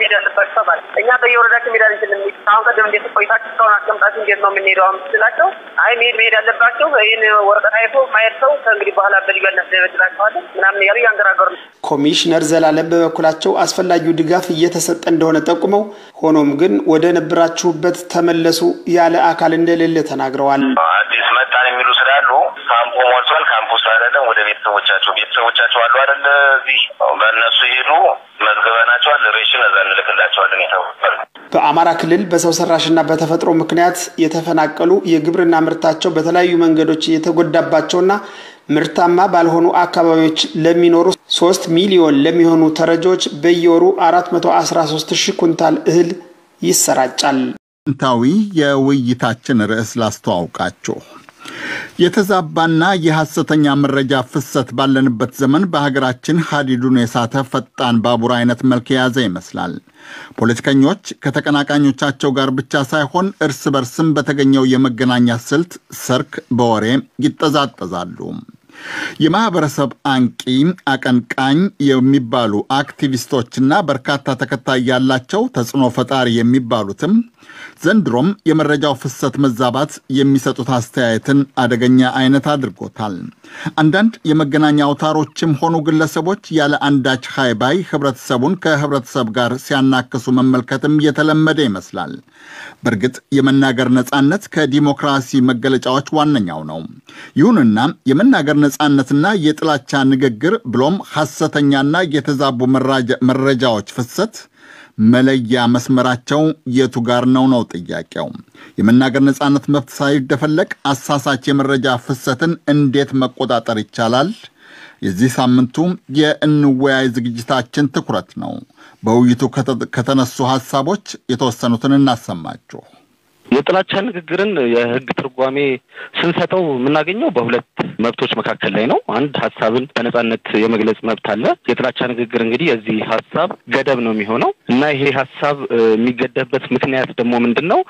መሄድ ያለባቸው ተባለ። እኛ በየወረዳችን መሄድ አንችልም። አሁን ቀደም እንዴት ቆይታችሁ እስካሁን አስቀምጣችሁ እንዴት ነው የምንሄደው ስላቸው አይ መሄድ ያለባቸው ይህን ወረቀት አይቶ ማየት ሰው ከእንግዲህ በኋላ በልዩነት ይበድላቸዋለን ምናምን እያሉ ያንገራገሩ። ኮሚሽነር ዘላለም በበኩላቸው አስፈላጊው ድጋፍ እየተሰጠ እንደሆነ ጠቁመው ሆኖም ግን ወደ ነበራችሁበት ተመለሱ ያለ አካል እንደሌለ ተናግረዋል። አዲስ መጣን የሚሉ ስላሉ ካምፑ ሞልቷል። ካምፑስ አይደለም ወደ ቤተሰቦቻቸው አሉ አይደል እዚህ በእነሱ ሄዱ መዝገበናቸዋል። ሬሽን እዛ እንልክላቸዋለን ይተውባል። በአማራ ክልል በሰው ሰራሽና በተፈጥሮ ምክንያት የተፈናቀሉ የግብርና ምርታቸው በተለያዩ መንገዶች የተጎዳባቸውና ምርታማ ባልሆኑ አካባቢዎች ለሚኖሩ 3 ሚሊዮን ለሚሆኑ ተረጆች በየወሩ 413,000 ኩንታል እህል ይሰራጫል። ታዊ የውይይታችን ርዕስ ላስተዋውቃችሁ። የተዛባና የሐሰተኛ መረጃ ፍሰት ባለንበት ዘመን በሀገራችን ሀዲዱን የሳተ ፈጣን ባቡር አይነት መልክ የያዘ ይመስላል። ፖለቲከኞች ከተቀናቃኞቻቸው ጋር ብቻ ሳይሆን እርስ በርስም በተገኘው የመገናኛ ስልት ሰርክ በወሬ ይጠዛጠዛሉ። የማህበረሰብ አንቂ አቀንቃኝ የሚባሉ አክቲቪስቶችና በርካታ ተከታይ ያላቸው ተጽዕኖ ፈጣሪ የሚባሉትም ዘንድሮም የመረጃው ፍሰት መዛባት የሚሰጡት አስተያየትን አደገኛ አይነት አድርጎታል። አንዳንድ የመገናኛ አውታሮችም ሆኑ ግለሰቦች ያለ አንዳች ሃይባይ ህብረተሰቡን ከህብረተሰብ ጋር ሲያናክሱ መመልከትም የተለመደ ይመስላል። በእርግጥ የመናገር ነጻነት ከዲሞክራሲ መገለጫዎች ዋነኛው ነው። ይሁንና የመናገር ነጻነትና የጥላቻ ንግግር ብሎም ሐሰተኛና የተዛቡ መረጃዎች ፍሰት መለያ መስመራቸው የቱ ጋር ነው ጥያቄው። የመናገር ነጻነት መብት ሳይደፈለቅ አሳሳች የመረጃ ፍሰትን እንዴት መቆጣጠር ይቻላል? የዚህ ሳምንቱ የእንወያይ ዝግጅታችን ትኩረት ነው። በውይይቱ ከተነሱ ሐሳቦች የተወሰኑትን እናሰማችሁ። የጥላቻ ንግግርን የህግ ትርጓሜ ስንሰጠው የምናገኘው በሁለት መብቶች መካከል ላይ ነው። አንድ ሐሳብን በነጻነት የመግለጽ መብት አለ። የጥላቻ ንግግር እንግዲህ የዚህ ሐሳብ ገደብ ነው የሚሆነው እና ይሄ ሐሳብ የሚገደብበት ምክንያት ደግሞ ምንድነው?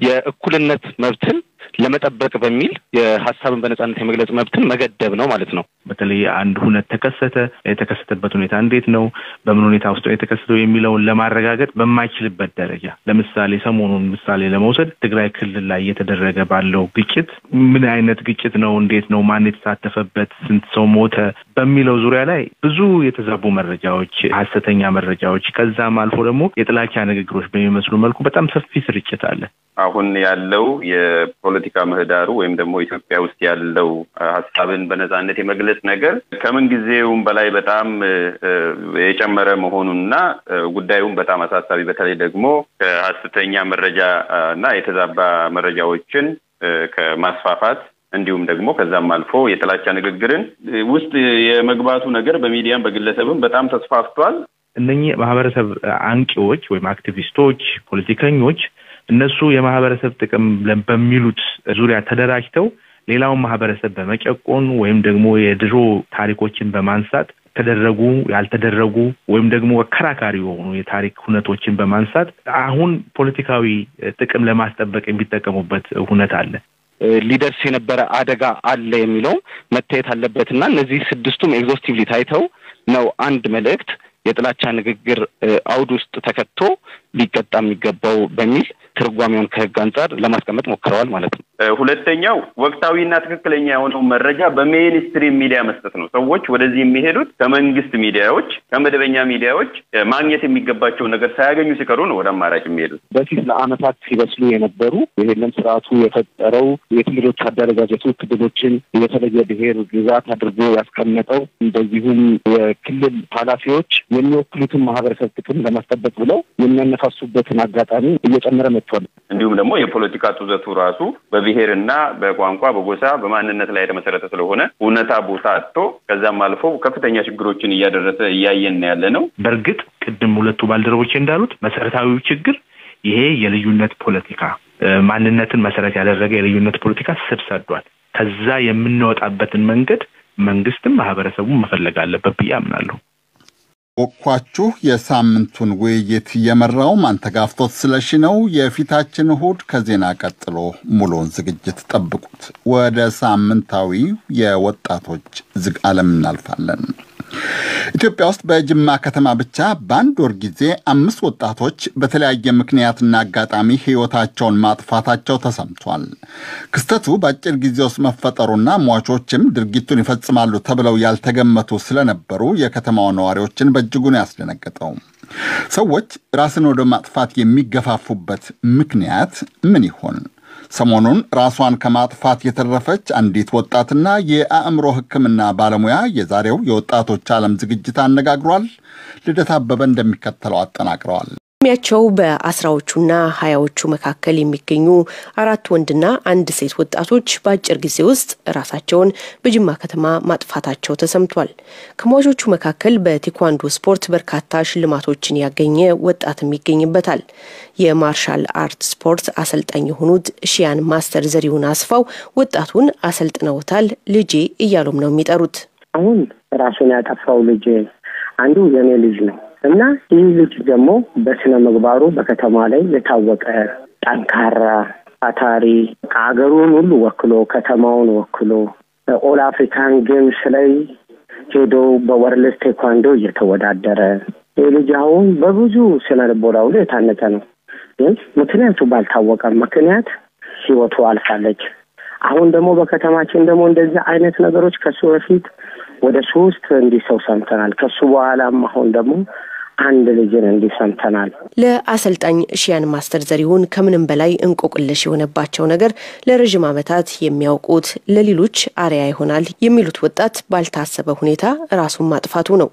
የእኩልነት መብትን ለመጠበቅ በሚል የሐሳብን በነጻነት የመግለጽ መብትን መገደብ ነው ማለት ነው። በተለይ አንድ ሁነት ተከሰተ፣ የተከሰተበት ሁኔታ እንዴት ነው፣ በምን ሁኔታ ውስጥ የተከሰተው የሚለውን ለማረጋገጥ በማይችልበት ደረጃ ለምሳሌ ሰሞኑን ምሳሌ ለመውሰድ ትግራይ ክልል ላይ የተደረገ ባለው ግጭት ምን አይነት ግጭት ነው፣ እንዴት ነው፣ ማን የተሳተፈበት፣ ስንት ሰው ሞተ በሚለው ዙሪያ ላይ ብዙ የተዛቡ መረጃዎች፣ ሐሰተኛ መረጃዎች ከዛም አልፎ ደግሞ የጥላቻ ንግግሮች በሚመስሉ መልኩ በጣም ሰፊ ስርጭት አለ። አሁን ያለው የፖለቲካ ምህዳሩ ወይም ደግሞ ኢትዮጵያ ውስጥ ያለው ሐሳብን በነጻነት የመግለጽ ነገር ከምን ጊዜውም በላይ በጣም የጨመረ መሆኑንና ጉዳዩም በጣም አሳሳቢ በተለይ ደግሞ ከሐሰተኛ መረጃና የተዛባ መረጃዎችን ከማስፋፋት እንዲሁም ደግሞ ከዛም አልፎ የጥላቻ ንግግርን ውስጥ የመግባቱ ነገር በሚዲያም በግለሰብም በጣም ተስፋፍቷል። እነኚህ ማህበረሰብ አንቂዎች ወይም አክቲቪስቶች፣ ፖለቲከኞች እነሱ የማህበረሰብ ጥቅም በሚሉት ዙሪያ ተደራጅተው ሌላውን ማህበረሰብ በመጨቆን ወይም ደግሞ የድሮ ታሪኮችን በማንሳት ተደረጉ ያልተደረጉ ወይም ደግሞ አከራካሪ የሆኑ የታሪክ ሁነቶችን በማንሳት አሁን ፖለቲካዊ ጥቅም ለማስጠበቅ የሚጠቀሙበት ሁነት አለ። ሊደርስ የነበረ አደጋ አለ የሚለው መታየት አለበትና እነዚህ ስድስቱም ኤግዞስቲቭሊ ታይተው ነው አንድ መልእክት የጥላቻ ንግግር አውድ ውስጥ ተከቶ ሊቀጣ የሚገባው በሚል ትርጓሜውን ከህግ አንፃር ለማስቀመጥ ሞክረዋል ማለት ነው። ሁለተኛው ወቅታዊና ትክክለኛ የሆነው መረጃ በሜይንስትሪም ሚዲያ መስጠት ነው። ሰዎች ወደዚህ የሚሄዱት ከመንግስት ሚዲያዎች ከመደበኛ ሚዲያዎች ማግኘት የሚገባቸው ነገር ሳያገኙ ሲቀሩ ነው ወደ አማራጭ የሚሄዱት። በፊት ለአመታት ሲበስሉ የነበሩ ይሄንን ስርዓቱ የፈጠረው የክልሎች አደረጃጀቱ ክልሎችን የተለየ ብሔር ግዛት አድርጎ ያስቀመጠው እንደዚሁም የክልል ኃላፊዎች የሚወክሉትን ማህበረሰብ ጥቅም ለማስጠበቅ ብለው የሚያነሳሱበትን አጋጣሚ እየጨመረ መጥቷል። እንዲሁም ደግሞ የፖለቲካ ጡዘቱ ራሱ በብሔርና በቋንቋ በጎሳ በማንነት ላይ የተመሰረተ ስለሆነ እውነታ ቦታ አጥቶ ከዛም አልፎ ከፍተኛ ችግሮችን እያደረሰ እያየን ያለ ነው። በእርግጥ ቅድም ሁለቱ ባልደረቦች እንዳሉት መሰረታዊው ችግር ይሄ የልዩነት ፖለቲካ ማንነትን መሰረት ያደረገ የልዩነት ፖለቲካ ስር ሰዷል። ከዛ የምንወጣበትን መንገድ መንግስትም ማህበረሰቡም መፈለግ አለበት ብዬ አምናለሁ። ወኳችሁ የሳምንቱን ውይይት የመራው ማንተጋፍቶት ስለሺ ነው። የፊታችን እሁድ ከዜና ቀጥሎ ሙሉውን ዝግጅት ጠብቁት። ወደ ሳምንታዊ የወጣቶች ዝግ ዓለም እናልፋለን። ኢትዮጵያ ውስጥ በጅማ ከተማ ብቻ በአንድ ወር ጊዜ 5 ወጣቶች በተለያየ ምክንያትና አጋጣሚ ሕይወታቸውን ማጥፋታቸው ተሰምቷል። ክስተቱ በአጭር ጊዜ ውስጥ መፈጠሩና ሟቾችም ድርጊቱን ይፈጽማሉ ተብለው ያልተገመቱ ስለነበሩ የከተማው ነዋሪዎችን በእጅጉን ያስደነገጠው። ሰዎች ራስን ወደ ማጥፋት የሚገፋፉበት ምክንያት ምን ይሆን? ሰሞኑን ራሷን ከማጥፋት የተረፈች አንዲት ወጣትና የአእምሮ ሕክምና ባለሙያ የዛሬው የወጣቶች ዓለም ዝግጅት አነጋግሯል። ልደት አበበ እንደሚከተለው አጠናቅረዋል። እድሜያቸው በ10ዎቹና 20ዎቹ መካከል የሚገኙ 4 ወንድና 1 ሴት ወጣቶች በአጭር ጊዜ ውስጥ ራሳቸውን በጅማ ከተማ ማጥፋታቸው ተሰምቷል። ከሟቾቹ መካከል በቴኳንዶ ስፖርት በርካታ ሽልማቶችን ያገኘ ወጣትም ይገኝበታል። የማርሻል አርት ስፖርት አሰልጣኝ የሆኑት ሺያን ማስተር ዘሪሁን አስፋው ወጣቱን አሰልጥነውታል። ልጄ እያሉም ነው የሚጠሩት። አሁን ራሱን ያጠፋው ልጅ አንዱ የኔ ልጅ ነው እና ይህ ልጅ ደግሞ በስነ ምግባሩ በከተማ ላይ የታወቀ ጠንካራ ታታሪ ሀገሩን ሁሉ ወክሎ ከተማውን ወክሎ ኦል አፍሪካን ጌምስ ላይ ሄዶ በወርልድ ቴኳንዶ እየተወዳደረ ይህ ልጅ አሁን በብዙ ስነ ልቦናው ላይ የታነጸ ነው። ግን ምክንያቱ ባልታወቀ ምክንያት ህይወቱ አልፋለች። አሁን ደግሞ በከተማችን ደግሞ እንደዚህ አይነት ነገሮች ከሱ በፊት ወደ 3 እንዲሰው ሰምተናል። ከሱ በኋላም አሁን ደግሞ አንድ ልጅን እንዲሰምተናል። ለአሰልጣኝ ሺያን ማስተር ዘሪሁን ከምንም በላይ እንቆቅልሽ የሆነባቸው ነገር ለረጅም ዓመታት የሚያውቁት ለሌሎች አርያ ይሆናል የሚሉት ወጣት ባልታሰበ ሁኔታ ራሱን ማጥፋቱ ነው።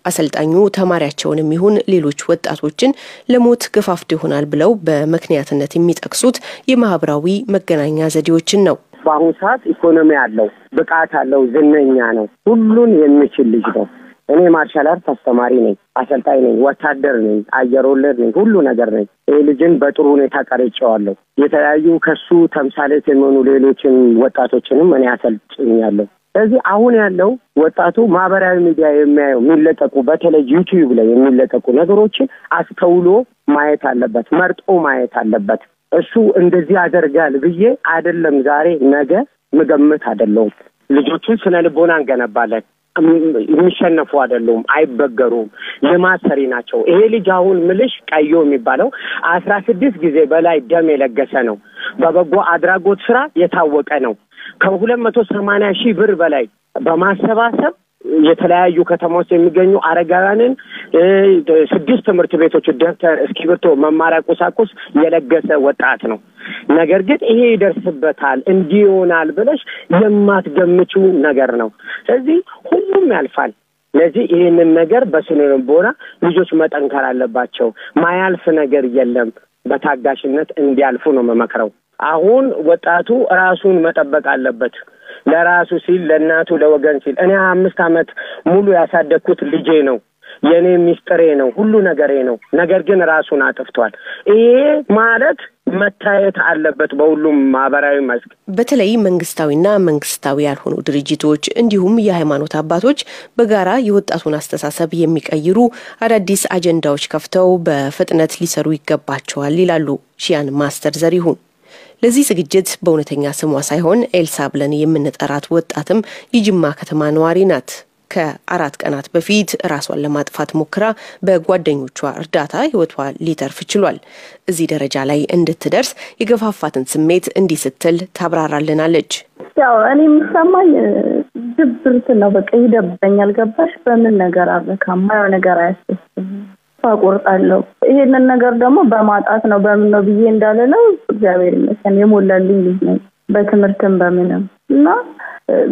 አሰልጣኙ ተማሪያቸውንም ይሁን ሌሎች ወጣቶችን ለሞት ገፋፍቶ ይሆናል ብለው በምክንያትነት የሚጠቅሱት የማህበራዊ መገናኛ ዘዴዎችን ነው። በአሁኑ ሰዓት ኢኮኖሚ ያለው ብቃት ያለው ዝነኛ ነው። ሁሉን የሚችል ልጅ ነው። እኔ ማርሻል አርት አስተማሪ ነኝ፣ አሰልጣኝ ነኝ፣ ወታደር ነኝ፣ አየር ወለድ ነኝ፣ ሁሉ ነገር ነኝ። ይህ ልጅን በጥሩ ሁኔታ ቀርጬዋለሁ። የተለያዩ ከሱ ተምሳሌት የሚሆኑ ሌሎችን ወጣቶችንም እኔ አሰልጥኛለሁ። ስለዚህ አሁን ያለው ወጣቱ ማህበራዊ ሚዲያ የሚያየው የሚለቀቁ በተለይ ዩቲዩብ ላይ የሚለቀቁ ነገሮችን አስተውሎ ማየት አለበት፣ መርጦ ማየት አለበት። እሱ እንደዚህ ያደርጋል ብዬ አይደለም ዛሬ ነገ መገመት አይደለም። ልጆቹን ስነ ልቦና እንገነባለን። የሚሸነፉ አይደሉም፣ አይበገሩም፣ ለማሰሪ ናቸው። ይሄ ልጅ አሁን ምልሽ ቀዮ የሚባለው 16 ጊዜ በላይ ደም የለገሰ ነው። በበጎ አድራጎት ስራ የታወቀ ነው። ከ280,000 ብር በላይ በማሰባሰብ የተለያዩ ከተማዎች የሚገኙ አረጋውያንን 6 ትምህርት ቤቶች ደብተር፣ እስክሪብቶ፣ መማሪያ ቁሳቁስ የለገሰ ወጣት ነው። ነገር ግን ይሄ ይደርስበታል እንዲሆናል ብለሽ የማትገምጪው ነገር ነው። ስለዚህ ሁሉም ያልፋል። ለዚህ ይሄንን ነገር በስነ ልቦና ልጆች መጠንከር አለባቸው። ማያልፍ ነገር የለም። በታጋሽነት እንዲያልፉ ነው መመክረው። አሁን ወጣቱ ራሱን መጠበቅ አለበት። ለራሱ ሲል ለእናቱ ለወገን ሲል እኔ 5 ዓመት ሙሉ ያሳደግኩት ልጄ ነው፣ የኔ ሚስጥሬ ነው፣ ሁሉ ነገሬ ነው። ነገር ግን ራሱን አጥፍቷል። ይሄ ማለት መታየት አለበት በሁሉም ማህበራዊ መስክ። በተለይ መንግስታዊና መንግስታዊ ያልሆኑ ድርጅቶች እንዲሁም የሃይማኖት አባቶች በጋራ የወጣቱን አስተሳሰብ የሚቀይሩ አዳዲስ አጀንዳዎች ከፍተው በፍጥነት ሊሰሩ ይገባቸዋል ይላሉ ሺያን ማስተር ዘሪሁን። ለዚህ ዝግጅት በእውነተኛ ስሟ ሳይሆን ኤልሳ ብለን የምንጠራት ወጣትም የጅማ ከተማ ነዋሪ ናት። ከ4 ቀናት በፊት ራሷን ለማጥፋት ሞክራ በጓደኞቿ እርዳታ ህይወቷ ሊተርፍ ችሏል። እዚህ ደረጃ ላይ እንድትደርስ የገፋፋትን ስሜት እንዲህ ስትል ታብራራልናለች። ያው እኔ የሚሰማኝ ድብርት ነው። በቃ ይደብረኛል። ገባሽ? በምን ነገር አረካማ ያው ነገር አያስደስትም። ታቆርጣለሁ። ይሄንን ነገር ደግሞ በማጣት ነው በምን ነው ብዬ እንዳለለው እግዚአብሔር ይመስገን የሞላልኝ ልጅ ነኝ። በትምህርትም በምንም እና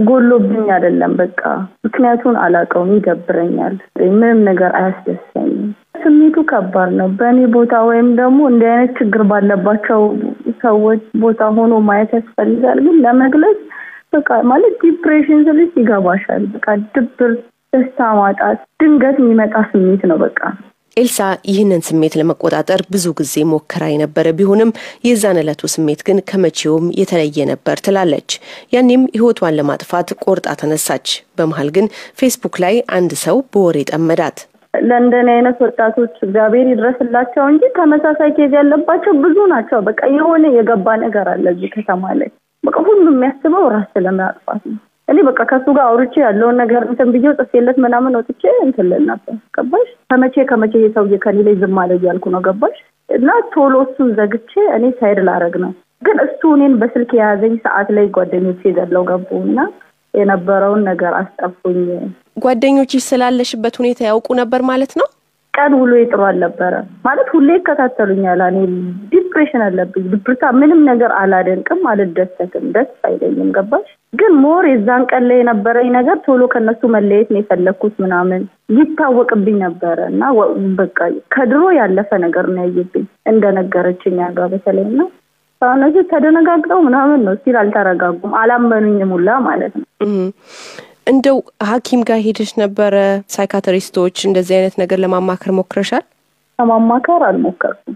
ጎሎብኝ አይደለም። በቃ ምክንያቱን አላውቀውም። ይደብረኛል። ምንም ነገር አያስደስተኝም። ስሜቱ ከባድ ነው። በእኔ ቦታ ወይም ደግሞ እንዲህ አይነት ችግር ባለባቸው ሰዎች ቦታ ሆኖ ማየት ያስፈልጋል። ግን ለመግለጽ በቃ ማለት ዲፕሬሽን ስልሽ ይገባሻል። በቃ ድብር፣ ደስታ ማጣት ድንገት የሚመጣ ስሜት ነው በቃ። ኤልሳ ይህንን ስሜት ለመቆጣጠር ብዙ ጊዜ ሞከራ የነበረ ቢሆንም የዛን ዕለቱ ስሜት ግን ከመቼውም የተለየ ነበር ትላለች። ያኔም ህይወቷን ለማጥፋት ቆርጣ ተነሳች። በመሃል ግን ፌስቡክ ላይ አንድ ሰው በወሬ ጠመዳት። ለንደን አይነት ወጣቶች እግዚአብሔር ይድረስላቸው እንጂ ተመሳሳይ ኬዝ ያለባቸው ብዙ ናቸው። በቃ የሆነ የገባ ነገር አለ እዚህ ከተማ ላይ። በቃ ሁሉም የሚያስበው ራስ ለማጥፋት ነው። እኔ በቃ ከሱ ጋር አውርቼ ያለውን ነገር እንትን ብዬው ጽፌለት ምናምን ወጥቼ እንትን ልል ነበር ገባሽ ከመቼ የሰውዬ ከኔ ላይ ዝም አለ እያልኩ ነው ገባሽ እና ቶሎ እሱን ዘግቼ እኔ ሳይድ ላረግ ነው ግን እሱ እኔን በስልክ የያዘኝ ሰዓት ላይ ጓደኞቼ ዘለው ገቡና የነበረውን ነገር አስጠፉኝ ጓደኞችሽ ስላለሽበት ሁኔታ ያውቁ ነበር ማለት ነው ቀን ውሎ ይጥሩ አልነበረ ማለት ሁሌ ይከታተሉኛል እኔ ዲፕሬሽን አለብኝ ድብርታ ምንም ነገር አላደንቅም አልደሰትም ደስ አይለኝም ገባሽ ግን ሞር የዛን ቀን ላይ የነበረኝ ነገር ቶሎ ከነሱ መለየት ነው የፈለኩት ምናምን ይታወቅብኝ ነበርና በቃ ከድሮ ያለፈ ነገር ነው ያየብኝ እንደነገረችኝ ጋር በተለይና ታነዚህ ተደነጋግጠው ምናምን ነው ሲል አልተረጋጉም አላመኑኝም ሁላ ማለት ነው እንደው ሐኪም ጋር ሄደሽ ነበር ሳይካትሪስቶች እንደዚህ አይነት ነገር ለማማከር ሞክረሻል ለማማከር አልሞከርኩም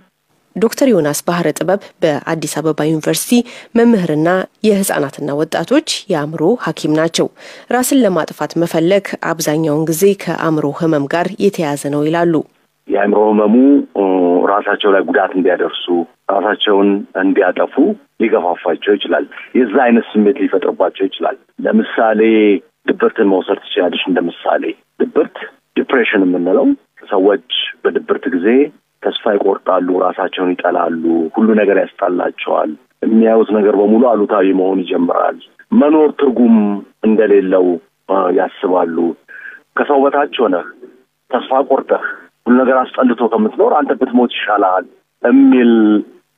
ዶክተር ዮናስ ባህረ ጥበብ በአዲስ አበባ ዩኒቨርሲቲ መምህርና የህፃናትና ወጣቶች የአእምሮ ሐኪም ናቸው ራስን ለማጥፋት መፈለግ አብዛኛውን ጊዜ ከአእምሮ ህመም ጋር የተያያዘ ነው ይላሉ የአእምሮ ህመሙ ራሳቸው ላይ ጉዳት እንዲያደርሱ ራሳቸውን እንዲያጠፉ ሊገፋፋቸው ይችላል የዛ አይነት ስሜት ሊፈጥርባቸው ይችላል ለምሳሌ ድብርትን መውሰድ ትችላለሽ እንደምሳሌ ድብርት ዲፕሬሽን የምንለው ሰዎች በድብርት ጊዜ ተስፋ ይቆርጣሉ ራሳቸውን ይጠላሉ ሁሉ ነገር ያስጣላቸዋል የሚያዩት ነገር በሙሉ አሉታዊ መሆን ይጀምራል መኖር ትርጉም እንደሌለው ያስባሉ ከሰው በታች ሆነህ ተስፋ ቆርጠህ ሁሉ ነገር አስጠልቶ ከምትኖር አንተ ብትሞት ይሻላል የሚል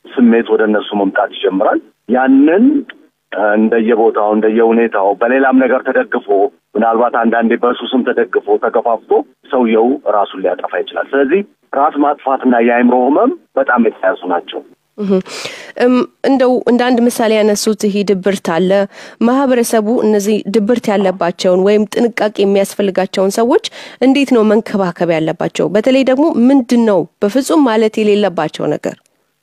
ስሜት ወደ እነሱ መምጣት ይጀምራል ያንን እንደየቦታው እንደየሁኔታው በሌላም ነገር ተደግፎ ምናልባት አንዳንዴ በሱስም ተደግፎ ተገፋፍቶ ሰውየው ራሱን ሊያጠፋ ይችላል ስለዚህ ራስ ማጥፋትና የአእምሮ ህመም በጣም የተያያዙ ናቸው እንደው እንደ አንድ ምሳሌ ያነሱት ይሄ ድብርት አለ ማህበረሰቡ እነዚህ ድብርት ያለባቸውን ወይም ጥንቃቄ የሚያስፈልጋቸውን ሰዎች እንዴት ነው መንከባከብ ያለባቸው በተለይ ደግሞ ምንድነው በፍጹም ማለት የሌለባቸው ነገር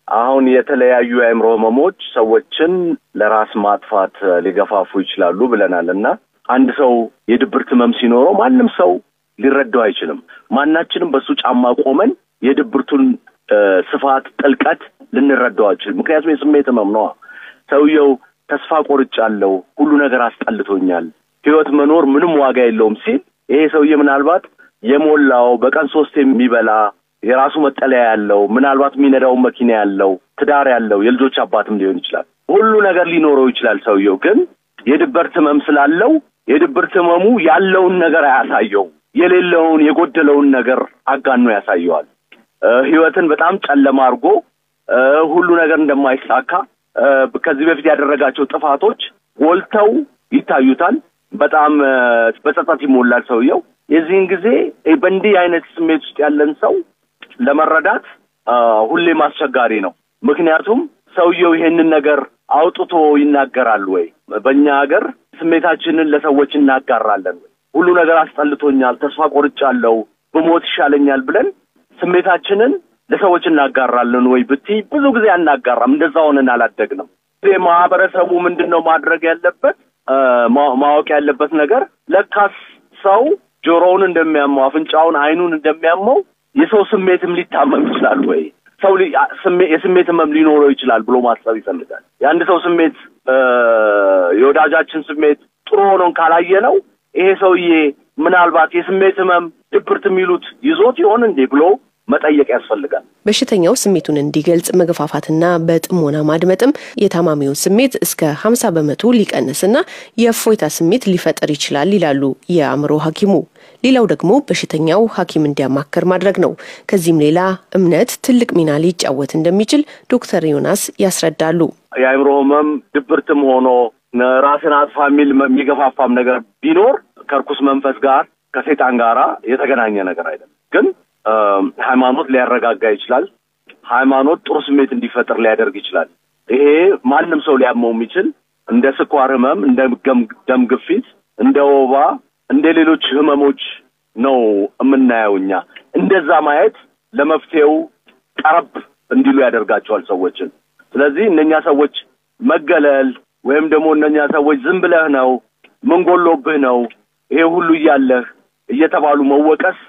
አሁን የተለያዩ የአእምሮ ህመሞች ሰዎችን ለራስ ማጥፋት ሊገፋፉ ይችላሉ ብለናልና አንድ ሰው የድብርት ህመም ሲኖረው ማንንም ሰው ሊረዳው አይችልም ማናችንም በሱ ጫማ ቆመን የድብርቱን ስፋት ጥልቀት ልንረዳው አይችልም ምክንያቱም የስሜት ህመም ነው ሰውየው ተስፋ ቆርጫለሁ ሁሉ ነገር አስጠልቶኛል ህይወት መኖር ምንም ዋጋ የለውም ሲል ይሄ ሰውዬ ምናልባት የሞላው በቀን 3 የሚበላ የራሱ መጠለያ ያለው ምናልባት ሚነዳው መኪና ያለው ትዳር ያለው የልጆች አባትም ሊሆን ይችላል ሁሉ ነገር ሊኖረው ይችላል ሰውየው ግን የድብርት ህመም ስላለው የድብርት ህመሙ ያለውን ነገር አያሳየው የሌለውን የጎደለውን ነገር አጋኖ ያሳየዋል ህይወትን በጣም ጨለማ አድርጎ ሁሉ ነገር እንደማይሳካ ከዚህ በፊት ያደረጋቸው ጥፋቶች ጎልተው ይታዩታል በጣም በጸጸት ይሞላል ሰውየው የዚህን ጊዜ በእንዲህ አይነት ስሜት ውስጥ ያለን ሰው ለመረዳት ሁሌም አስቸጋሪ ነው ምክንያቱም ሰውየው ይሄንን ነገር አውጥቶ ይናገራል ወይ በእኛ ሀገር ስሜታችንን ለሰዎች እናጋራለን ወይ ሁሉ ነገር አስጠልቶኛል ተስፋ ቆርጫለሁ በሞት ይሻለኛል ብለን ስሜታችንን ለሰዎች እናጋራለን ወይ ብቲ ብዙ ጊዜ አናጋራም እንደዛ ሆነን አላደግንም ማህበረሰቡ ምንድነው ማድረግ ያለበት ማወቅ ያለበት ነገር ለካስ ሰው ጆሮውን እንደሚያመው አፍንጫውን አይኑን እንደሚያመው የሰው ስሜትም ሊታመም ይችላል ወይ ሰው የስሜት ህመም ሊኖረው ይችላል ብሎ ማሰብ ይፈልጋል የአንድ ሰው ስሜት የወዳጃችን ስሜት ጥሩ ሆኖን ካላየነው ይሄ ሰውዬ ምናልባት የስሜት ህመም ድብርት የሚሉት ይዞት ይሆን እንዴ ብሎ መጠየቅ ያስፈልጋል በሽተኛው ስሜቱን እንዲገልጽ መገፋፋትና በጥሞና ማድመጥም የታማሚውን ስሜት እስከ 50% ሊቀንስና የእፎይታ ስሜት ሊፈጠር ይችላል ይላሉ የአእምሮ ሐኪሙ ሌላው ደግሞ በሽተኛው ሐኪም እንዲያማከር ማድረግ ነው ከዚህም ሌላ እምነት ትልቅ ሚና ሊጫወት እንደሚችል ዶክተር ዮናስ ያስረዳሉ የአእምሮ ህመም ድብርትም ሆኖ ራስን አጥፋ የሚገፋፋም ነገር ቢኖር ከርኩስ መንፈስ ጋር ከሰይጣን ጋራ የተገናኘ ነገር አይደለም ግን ሃይማኖት ሊያረጋጋ ይችላል ሃይማኖት ጥሩ ስሜት እንዲፈጠር ሊያደርግ ይችላል ይሄ ማንንም ሰው ሊያመው የሚችል እንደ ስኳር ህመም እንደ ደም ግፊት እንደ ወባ እንደ ሌሎች ህመሞች ነው የምናየውኛ እንደዛ ማየት ለመፍትሄው ቀረብ እንዲሉ ያደርጋቸዋል ሰዎችን ስለዚህ እነኛ ሰዎች መገለል ወይም ደግሞ እነኛ ሰዎች ዝም ብለህ ነው ምን ጎሎብህ ነው ይሄ ሁሉ ያለህ እየተባሉ መወቀስ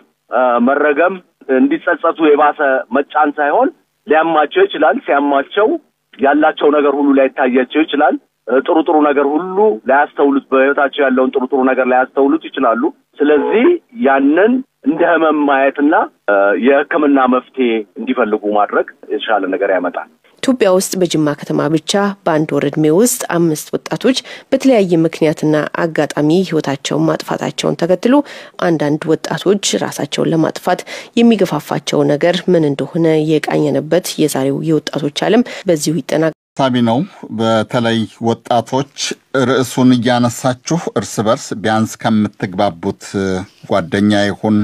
መረገም እንዲጸጸቱ የባሰ መጫን ሳይሆን ሊያማቸው ይችላል ሲያማቸው ያላቸው ነገር ሁሉ ላይ ታያቸው ይችላል ጥሩ ነገር ሁሉ ላያስተውሉት በህይወታቸው ያለውን ጥሩ ነገር ላያስተውሉት ይችላሉ። ስለዚህ ያንን እንደ ህመም ማየትና የህክምና መፍትሄ እንዲፈልጉ ማድረግ የተሻለ ነገር ያመጣል። ኢትዮጵያ ውስጥ በጅማ ከተማ ብቻ በአንድ ወር ዕድሜ ውስጥ 5 ወጣቶች በተለያየ ምክንያትና አጋጣሚ ህይወታቸውን ማጥፋታቸውን ተከትሎ አንዳንድ ወጣቶች ራሳቸውን ለማጥፋት የሚገፋፋቸው ነገር ምን እንደሆነ የቃኘነበት የዛሬው የወጣቶች ዓለም በዚሁ ይጠናቀቃል። ሳቢ ነው። በተለይ ወጣቶች ርዕሱን እያነሳችሁ እርስ በርስ ቢያንስ ከምትግባቡት ጓደኛ ይሁን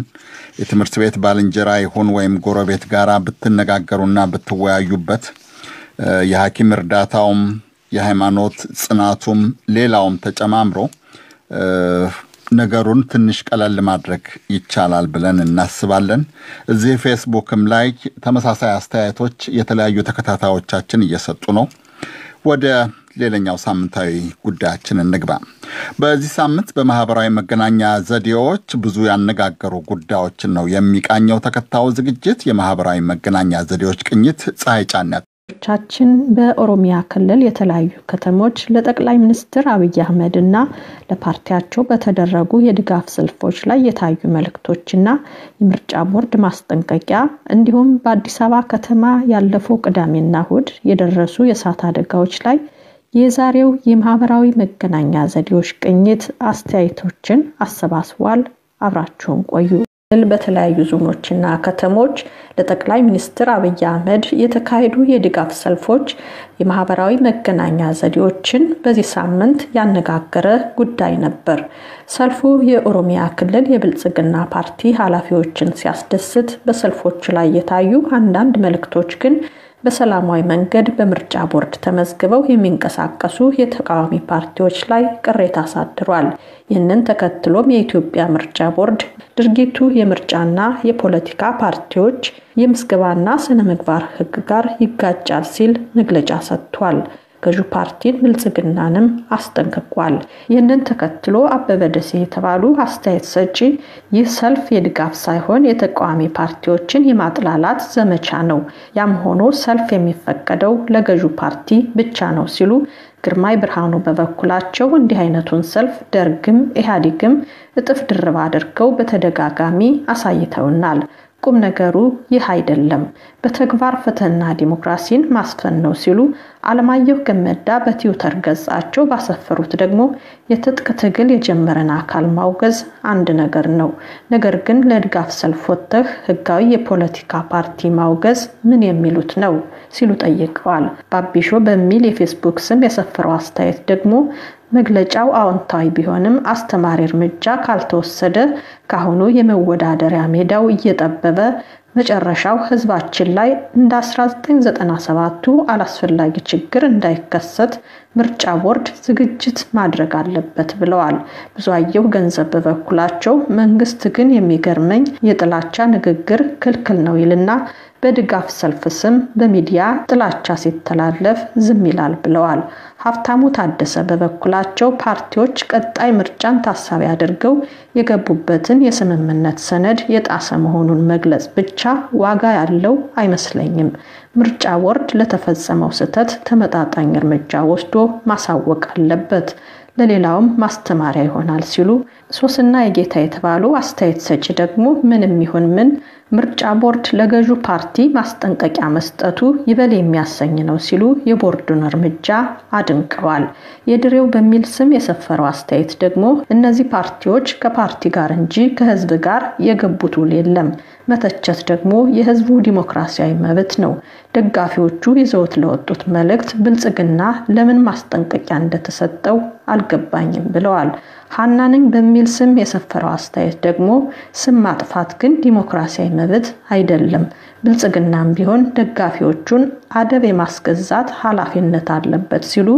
የትምህርት ቤት ባልንጀራ ይሁን ወይም ጎረቤት ጋራ ብትነጋገሩና ብትወያዩበት የሐኪም እርዳታውም የሃይማኖት ጽናቱም ሌላውም ተጨማምሮ ነገሩን ትንሽ ቀለል ማድረግ ይቻላል ብለን እናስባለን። እዚህ ፌስቡክም ላይ ተመሳሳይ አስተያየቶች የተለያዩ ተከታታዮቻችን እየሰጡ ነው። ወደ ሌላኛው ሳምንታዊ ጉዳያችን እንግባ። በዚህ ሳምንት በማህበራዊ መገናኛ ዘዴዎች ብዙ ያነጋገሩ ጉዳዮችን ነው የሚቃኘው ተከታዩ ዝግጅት። የማህበራዊ መገናኛ ዘዴዎች ቅኝት ፀሐይ ጫነት ቻችን በኦሮሚያ ክልል የተለያዩ ከተሞች ለጠቅላይ ሚኒስትር አብይ አህመድና ለፓርቲያቸው በተደረጉ የድጋፍ ሰልፎች ላይ የታዩ መልእክቶችና የምርጫ ቦርድ ማስጠንቀቂያ እንዲሁም በአዲስ አበባ ከተማ ያለፈው ቅዳሜና እሁድ የደረሱ የእሳት አደጋዎች ላይ የዛሬው የማህበራዊ መገናኛ ዘዴዎች ቅኝት አስተያየቶችን አሰባስቧል። አብራችሁን ቆዩ። በተለያዩ ዞኖችና ከተሞች ለጠቅላይ ሚኒስትር አብይ አህመድ የተካሄዱ የድጋፍ ሰልፎች የማህበራዊ መገናኛ ዘዴዎችን በዚህ ሳምንት ያነጋገረ ጉዳይ ነበር። ሰልፉ የኦሮሚያ ክልል የብልጽግና ፓርቲ ኃላፊዎችን ሲያስደስት፣ በሰልፎቹ ላይ የታዩ አንዳንድ መልእክቶች ግን በሰላማዊ መንገድ በምርጫ ቦርድ ተመዝግበው የሚንቀሳቀሱ የተቃዋሚ ፓርቲዎች ላይ ቅሬታ አሳድሯል። ይህንን ተከትሎም የኢትዮጵያ ምርጫ ቦርድ ድርጊቱ የምርጫና የፖለቲካ ፓርቲዎች የምዝገባና ስነ ምግባር ህግ ጋር ይጋጫል ሲል መግለጫ ሰጥቷል። ገዢው ፓርቲን ብልጽግናንም አስጠንቅቋል። ይህንን ተከትሎ አበበ ደሴ የተባሉ አስተያየት ሰጪ ይህ ሰልፍ የድጋፍ ሳይሆን የተቃዋሚ ፓርቲዎችን የማጥላላት ዘመቻ ነው፣ ያም ሆኖ ሰልፍ የሚፈቀደው ለገዢው ፓርቲ ብቻ ነው ሲሉ፣ ግርማይ ብርሃኑ በበኩላቸው እንዲህ አይነቱን ሰልፍ ደርግም ኢህአዴግም እጥፍ ድርብ አድርገው በተደጋጋሚ አሳይተውናል። ቁም ነገሩ ይህ አይደለም፣ በተግባር ፍትህና ዲሞክራሲን ማስፈን ነው ሲሉ፣ አለማየሁ ገመዳ በትዊተር ገጻቸው ባሰፈሩት ደግሞ የትጥቅ ትግል የጀመረን አካል ማውገዝ አንድ ነገር ነው፣ ነገር ግን ለድጋፍ ሰልፍ ወጥተህ ህጋዊ የፖለቲካ ፓርቲ ማውገዝ ምን የሚሉት ነው ሲሉ ጠይቀዋል። ባቢሾ በሚል የፌስቡክ ስም የሰፈረው አስተያየት ደግሞ መግለጫው አዎንታዊ ቢሆንም አስተማሪ እርምጃ ካልተወሰደ ካሁኑ የመወዳደሪያ ሜዳው እየጠበበ መጨረሻው ህዝባችን ላይ እንደ 1997ቱ አላስፈላጊ ችግር እንዳይከሰት ምርጫ ቦርድ ዝግጅት ማድረግ አለበት ብለዋል። ብዙአየሁ ገንዘብ በበኩላቸው መንግስት ግን የሚገርመኝ የጥላቻ ንግግር ክልክል ነው ይልና በድጋፍ ሰልፍ ስም በሚዲያ ጥላቻ ሲተላለፍ ዝም ይላል ብለዋል። ሀብታሙ ታደሰ በበኩላቸው ፓርቲዎች ቀጣይ ምርጫን ታሳቢ አድርገው የገቡበትን የስምምነት ሰነድ የጣሰ መሆኑን መግለጽ ብቻ ዋጋ ያለው አይመስለኝም። ምርጫ ቦርድ ለተፈጸመው ስህተት ተመጣጣኝ እርምጃ ወስዶ ማሳወቅ አለበት፣ ለሌላውም ማስተማሪያ ይሆናል ሲሉ፣ ሶስና የጌታ የተባሉ አስተያየት ሰጪ ደግሞ ምንም ይሁን ምን ምርጫ ቦርድ ለገዢው ፓርቲ ማስጠንቀቂያ መስጠቱ ይበል የሚያሰኝ ነው ሲሉ የቦርዱን እርምጃ አድንቀዋል። የድሬው በሚል ስም የሰፈረው አስተያየት ደግሞ እነዚህ ፓርቲዎች ከፓርቲ ጋር እንጂ ከህዝብ ጋር የገቡት ውል የለም፣ መተቸት ደግሞ የህዝቡ ዲሞክራሲያዊ መብት ነው፣ ደጋፊዎቹ ይዘውት ለወጡት መልእክት ብልጽግና ለምን ማስጠንቀቂያ እንደተሰጠው አልገባኝም ብለዋል። ሐናንን በሚል ስም የሰፈረው አስተያየት ደግሞ ስም ማጥፋት ግን ዲሞክራሲያዊ መብት አይደለም፣ ብልጽግናም ቢሆን ደጋፊዎቹን አደብ የማስገዛት ኃላፊነት አለበት ሲሉ፣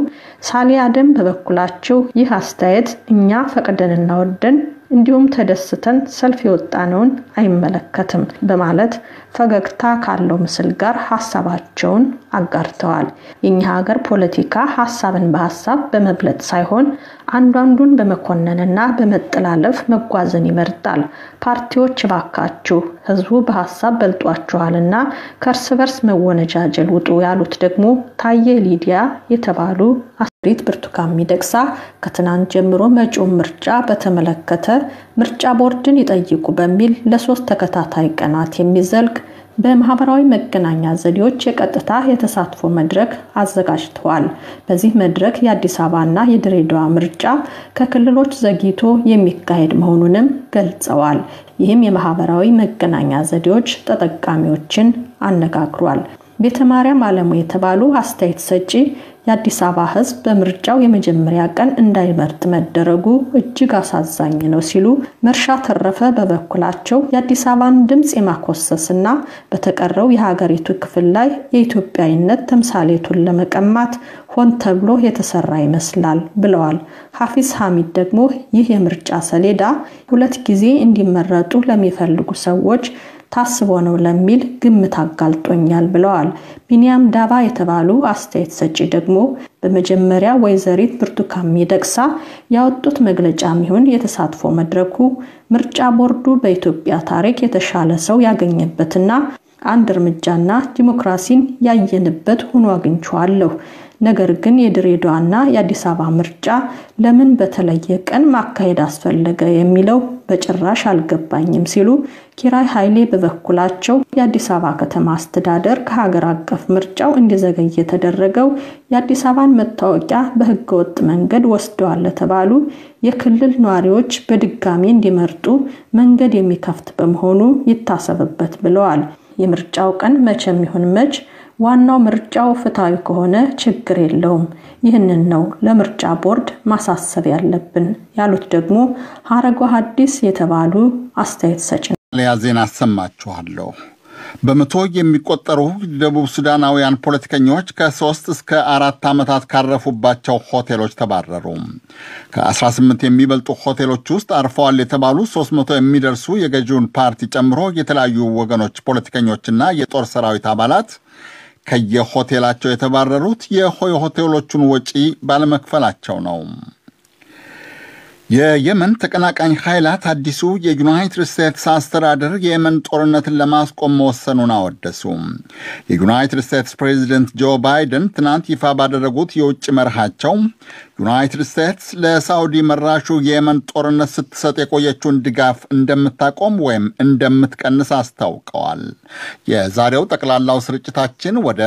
ሳሊ አደም በበኩላቸው ይህ አስተያየት እኛ ፈቅደንና ወደን እንዲሁም ተደስተን ሰልፍ የወጣነውን አይመለከትም በማለት ፈገግታ ካለው ምስል ጋር ሐሳባቸውን አጋርተዋል። የኛ ሀገር ፖለቲካ ሐሳብን በሐሳብ በመብለጥ ሳይሆን አንዱን በመኮነንና በመጠላለፍ መጓዝን ይመርጣል። ፓርቲዎች ባካችሁ ህዝቡ በሐሳብ በልጧቸዋልና ከርስ በርስ መወነጃጀል ውጡ ያሉት ደግሞ ታየ ሊዲያ የተባሉ ሪት ብርቱካን ሚደቅሳ ከትናንት ጀምሮ መጪው ምርጫ በተመለከተ ምርጫ ቦርድን ይጠይቁ በሚል ለ3 ተከታታይ ቀናት የሚዘልቅ በማህበራዊ መገናኛ ዘዴዎች የቀጥታ የተሳትፎ መድረክ አዘጋጅተዋል። በዚህ መድረክ የአዲስ አበባና የድሬዳዋ ምርጫ ከክልሎች ዘግይቶ የሚካሄድ መሆኑንም ገልጸዋል። ይህም የማህበራዊ መገናኛ ዘዴዎች ተጠቃሚዎችን አነጋግሯል። ቤተማርያም አለሙ የተባሉ አስተያየት ሰጪ የአዲስ አበባ ህዝብ በምርጫው የመጀመሪያ ቀን እንዳይመርጥ መደረጉ እጅግ አሳዛኝ ነው ሲሉ መርሻ ተረፈ በበኩላቸው የአዲስ አበባን ድምጽ የማኮሰስና በተቀረው የሀገሪቱ ክፍል ላይ የኢትዮጵያዊነት ተምሳሌቱን ለመቀማት ሆን ተብሎ የተሰራ ይመስላል ብለዋል። ሐፊዝ ሐሚድ ደግሞ ይህ የምርጫ ሰሌዳ 2 ጊዜ እንዲመረጡ ለሚፈልጉ ሰዎች ታስቦ ነው ለሚል ግምት አጋልጦኛል ብለዋል። ቢኒያም ዳባ የተባሉ አስተያየት ሰጪ ደግሞ በመጀመሪያ ወይዘሪት ብርቱካን ሚደቅሳ ያወጡት መግለጫ ሚሆን የተሳትፎ መድረኩ ምርጫ ቦርዱ በኢትዮጵያ ታሪክ የተሻለ ሰው ያገኘበትና አንድ እርምጃና ዲሞክራሲን ያየንበት ሆኖ አግኝቻለሁ። ነገር ግን የድሬዳዋና የአዲስ አበባ ምርጫ ለምን በተለየ ቀን ማካሄድ አስፈለገ የሚለው በጭራሽ አልገባኝም ሲሉ ኪራይ ኃይሌ በበኩላቸው የአዲስ አበባ ከተማ አስተዳደር ከሀገር አቀፍ ምርጫው እንዲዘገይ የተደረገው የአዲስ አበባን መታወቂያ በህገወጥ መንገድ ወስደዋል ለተባሉ የክልል ነዋሪዎች በድጋሚ እንዲመርጡ መንገድ የሚከፍት በመሆኑ ይታሰብበት ብለዋል። የምርጫው ቀን መቼም ይሁን መች ዋናው ምርጫው ፍትሃዊ ከሆነ ችግር የለውም። ይህንን ነው ለምርጫ ቦርድ ማሳሰብ ያለብን ያሉት ደግሞ ሐረጓ ሐዲስ የተባሉ አስተያየት ሰጪ ዜና አሰማችኋለሁ። በመቶ የሚቆጠሩ ደቡብ ሱዳናውያን ፖለቲከኞች ከ3 እስከ 4 ዓመታት ካረፉባቸው ሆቴሎች ተባረሩ። ከ18 የሚበልጡ ሆቴሎች ውስጥ አርፈዋል የተባሉ 300 የሚደርሱ የገዢውን ፓርቲ ጨምሮ የተለያዩ ወገኖች ፖለቲከኞችና የጦር ሰራዊት አባላት ከየሆቴላቸው የተባረሩት የሆቴሎቹን ወጪ ባለመክፈላቸው ነው። የየመን ተቀናቃኝ ኃይላት አዲሱ የዩናይትድ ስቴትስ አስተዳደር የየመን ጦርነትን ለማስቆም መወሰኑን አወደሱ። የዩናይትድ ስቴትስ ፕሬዚደንት ጆ ባይደን ትናንት ይፋ ባደረጉት የውጭ መርሃቸው ዩናይትድ ስቴትስ ለሳውዲ መራሹ የየመን ጦርነት ስትሰጥ የቆየችውን ድጋፍ እንደምታቆም ወይም እንደምትቀንስ አስታውቀዋል። የዛሬው ጠቅላላው ስርጭታችን ወደ